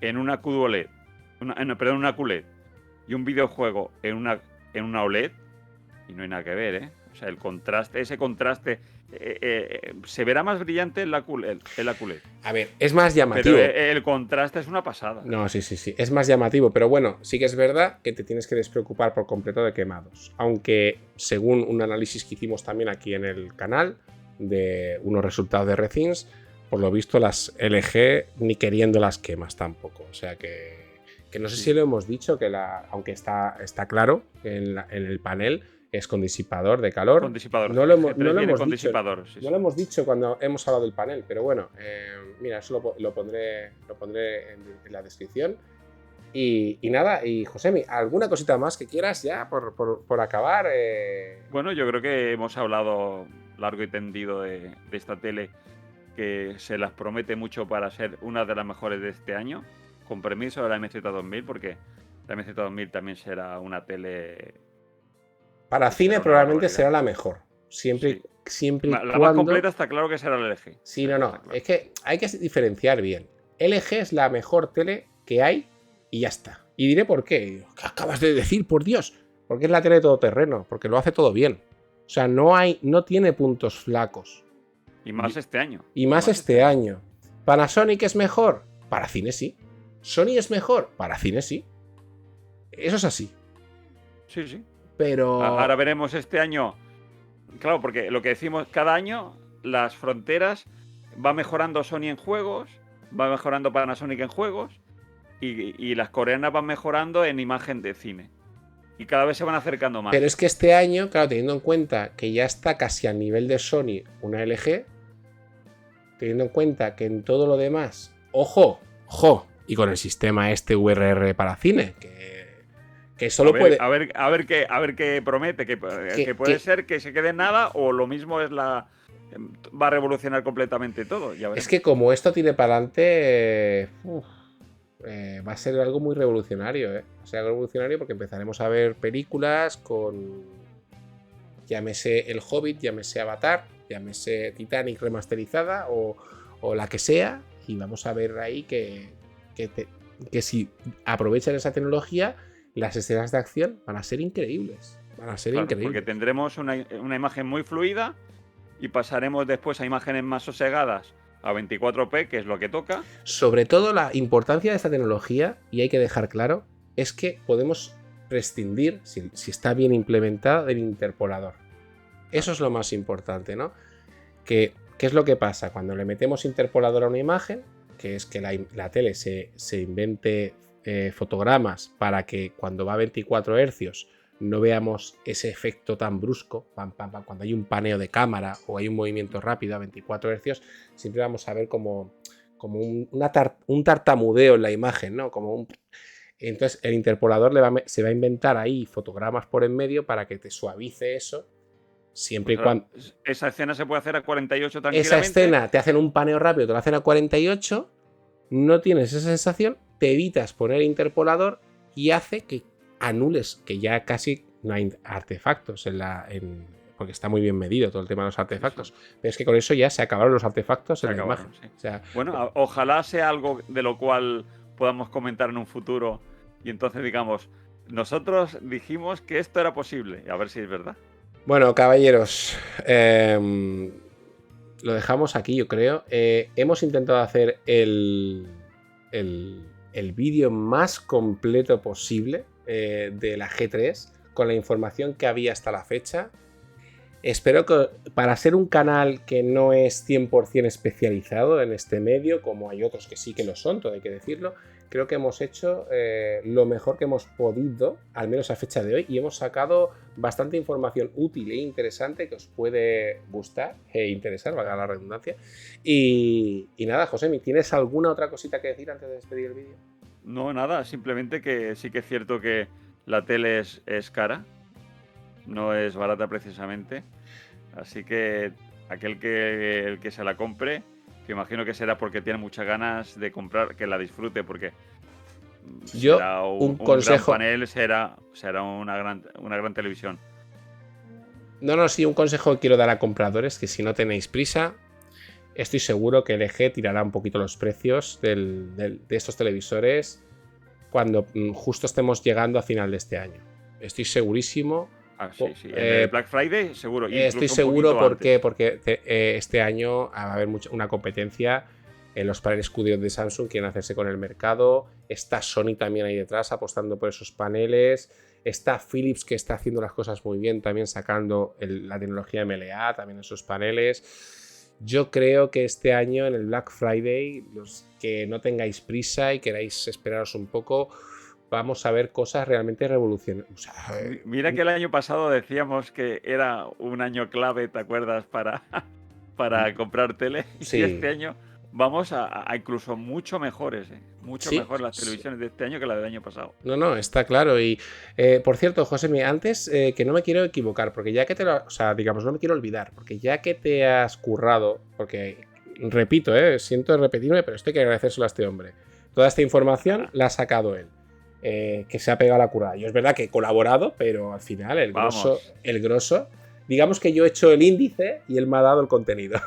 en una QLED, una QLED, y un videojuego en una OLED, y no hay nada que ver, ¿eh? O sea, ese contraste se verá más brillante en la QLED. A ver, es más llamativo. Pero el contraste es una pasada. No, sí. Es más llamativo, pero bueno, sí que es verdad que te tienes que despreocupar por completo de quemados. Aunque, según un análisis que hicimos también aquí en el canal, de unos resultados de ReThings, por lo visto las LG ni queriendo las quemas tampoco. O sea que no sé si lo hemos dicho, que aunque está claro que en el panel es con disipador de calor. Con disipador. No lo hemos dicho. Disipador, sí. No lo hemos dicho cuando hemos hablado del panel, pero bueno, mira, eso lo pondré en la descripción. Y nada, y Josemi, ¿alguna cosita más que quieras ya por acabar? Bueno, yo creo que hemos hablado largo y tendido de esta tele, que se las promete mucho para ser una de las mejores de este año, con permiso de la MZ2000, porque la MZ2000 también será una tele... Para cine probablemente será la mejor. Siempre la más completa está claro que será la LG. Sí, no. Claro. Es que hay que diferenciar bien. LG es la mejor tele que hay y ya está. Y diré por qué. ¿Qué acabas de decir, por Dios? Porque es la tele todoterreno, porque lo hace todo bien. O sea, no tiene puntos flacos. Y más este año. Y más este año. ¿Panasonic es mejor? Para cine sí. ¿Sony es mejor? Para cine sí. Eso es así. Sí. Pero... Ahora veremos este año. Claro, porque lo que decimos, cada año las fronteras va mejorando Sony en juegos, va mejorando Panasonic en juegos y las coreanas van mejorando en imagen de cine. Y cada vez se van acercando más. Pero es que este año, claro, teniendo en cuenta que ya está casi al nivel de Sony una LG, teniendo en cuenta que en todo lo demás, ojo, y con el sistema VRR para cine, que solo puede... A ver qué promete, que puede ser que se quede en nada, o lo mismo va a revolucionar completamente todo. Ya es que como esto tire para adelante, va a ser algo muy revolucionario, ¿eh? Va a ser algo revolucionario porque empezaremos a ver películas con, llámese El Hobbit, llámese Avatar, llámese Titanic remasterizada o la que sea, y vamos a ver ahí que que si aprovechan esa tecnología, las escenas de acción van a ser increíbles. Van a ser increíbles. Porque tendremos una imagen muy fluida y pasaremos después a imágenes más sosegadas a 24p, que es lo que toca. Sobre todo la importancia de esta tecnología, y hay que dejar claro, es que podemos prescindir, si está bien implementada, del interpolador. Eso es lo más importante, ¿no? ¿Qué es lo que pasa? Cuando le metemos interpolador a una imagen, que es que la tele se invente fotogramas para que cuando va a 24 Hz no veamos ese efecto tan brusco, pam, pam, pam, cuando hay un paneo de cámara o hay un movimiento rápido a 24 Hz, siempre vamos a ver como un tartamudeo en la imagen, ¿no? Entonces el interpolador se va a inventar ahí fotogramas por en medio para que te suavice eso. Siempre y cuando. Esa escena se puede hacer a 48 tranquilamente. Esa escena te hacen un paneo rápido, te lo hacen a 48, no tienes esa sensación, te evitas poner interpolador y hace que anules, que ya casi no hay artefactos porque está muy bien medido todo el tema de los artefactos. Sí. Pero es que con eso ya se acabaron los artefactos en la imagen. Sí. O sea, bueno, ojalá sea algo de lo cual podamos comentar en un futuro y entonces digamos, nosotros dijimos que esto era posible, a ver si es verdad. Bueno, caballeros, lo dejamos aquí, yo creo. Hemos intentado hacer el vídeo más completo posible de la G3 con la información que había hasta la fecha. Espero que, para ser un canal que no es 100% especializado en este medio, como hay otros que sí que lo son, todo hay que decirlo, creo que hemos hecho lo mejor que hemos podido, al menos a fecha de hoy, y hemos sacado bastante información útil e interesante que os puede gustar e interesar, valga la redundancia. Y nada, Josemi, ¿tienes alguna otra cosita que decir antes de despedir el vídeo? No, nada, simplemente que sí que es cierto que la tele es cara, no es barata precisamente, así que el que se la compre, que imagino que será porque tiene muchas ganas de comprar, que la disfrute, porque yo será un consejo, gran panel, será una gran televisión. No, sí, un consejo que quiero dar a compradores, que si no tenéis prisa, estoy seguro que LG tirará un poquito los precios de estos televisores cuando justo estemos llegando a final de este año. Estoy segurísimo. Sí. En el Black Friday, seguro. Estoy seguro porque este año va a haber una competencia. Los paneles QD de Samsung quieren hacerse con el mercado. Está Sony también ahí detrás apostando por esos paneles. Está Philips, que está haciendo las cosas muy bien, también sacando la tecnología MLA, también en sus paneles. Yo creo que este año en el Black Friday, los que no tengáis prisa y queráis esperaros un poco, vamos a ver cosas realmente revolucionarias. O sea, mira que el año pasado decíamos que era un año clave, ¿te acuerdas? Para comprar tele. Sí. Y este año vamos a incluso mucho mejores, mucho mejor las televisiones de este año que la del año pasado. No, está claro. Y por cierto, Josemi, antes que no me quiero equivocar, porque ya que no me quiero olvidar, porque ya que te has currado, porque repito, siento repetirme, pero esto hay que agradecérselo a este hombre. Toda esta información la ha sacado él. Que se ha pegado la curada. Yo es verdad que he colaborado, pero al final el grosso, digamos que yo he hecho el índice y él me ha dado el contenido.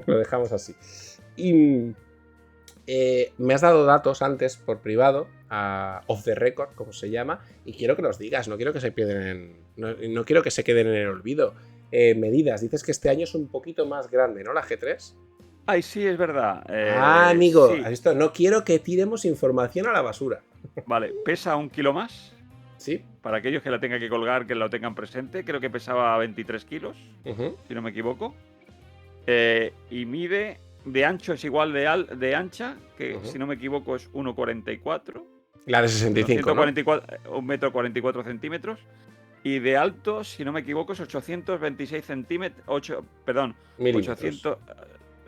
Lo dejamos así. Y me has dado datos antes por privado, off the record, como se llama, y quiero que los digas, no quiero que se pierden no quiero que se queden en el olvido. Medidas, dices que este año es un poquito más grande, ¿no? La G3. Ay, sí, es verdad. Amigo, sí. Esto, no quiero que tiremos información a la basura. Vale, pesa 1 kilo más. Sí. Para aquellos que la tengan que colgar, que lo tengan presente, creo que pesaba 23 kilos, si no me equivoco. Y mide, de ancho es igual de ancha, que si no me equivoco es 1,44. La de 65, 1,44 m. Y de alto, si no me equivoco, es 826 centímetros. 800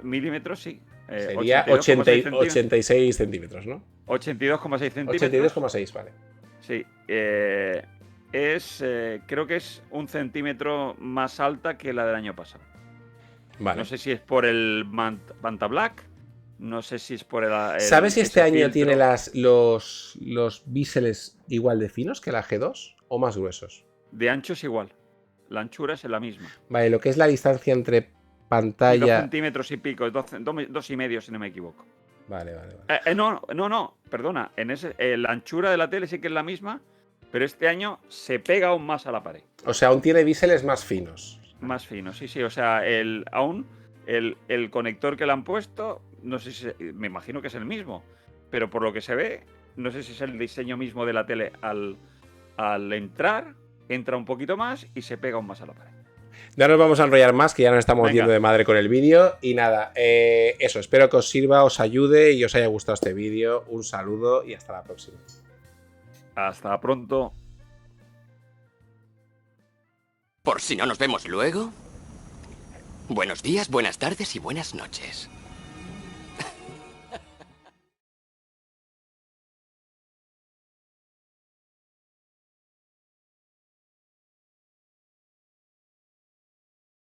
milímetros, sí. Sería 86 centímetros, ¿no? 82,6 centímetros. 82,6, vale. Sí. Creo que es 1 centímetro más alta que la del año pasado. Vale. No sé si es por el Manta Black. No sé si es por el ¿Sabes si este año tiene los biseles igual de finos que la G2 o más gruesos? De ancho es igual. La anchura es la misma. Vale, lo que es la distancia entre pantalla... 2 centímetros y pico, 2,5 si no me equivoco. Vale, vale, vale. No, perdona. La anchura de la tele sí que es la misma, pero este año se pega aún más a la pared. O sea, aún tiene biseles más finos. Más fino, sí. O sea, el conector que le han puesto, no sé si. Me imagino que es el mismo, pero por lo que se ve, no sé si es el diseño mismo de la tele al entrar, entra un poquito más y se pega aún más a la pared. No nos vamos a enrollar más, que ya nos estamos Venga. yendo de madre con el vídeo. Y nada, eso, espero que os sirva, os ayude y os haya gustado este vídeo. Un saludo y hasta la próxima. Hasta pronto. Por si no nos vemos luego. Buenos días, buenas tardes y buenas noches.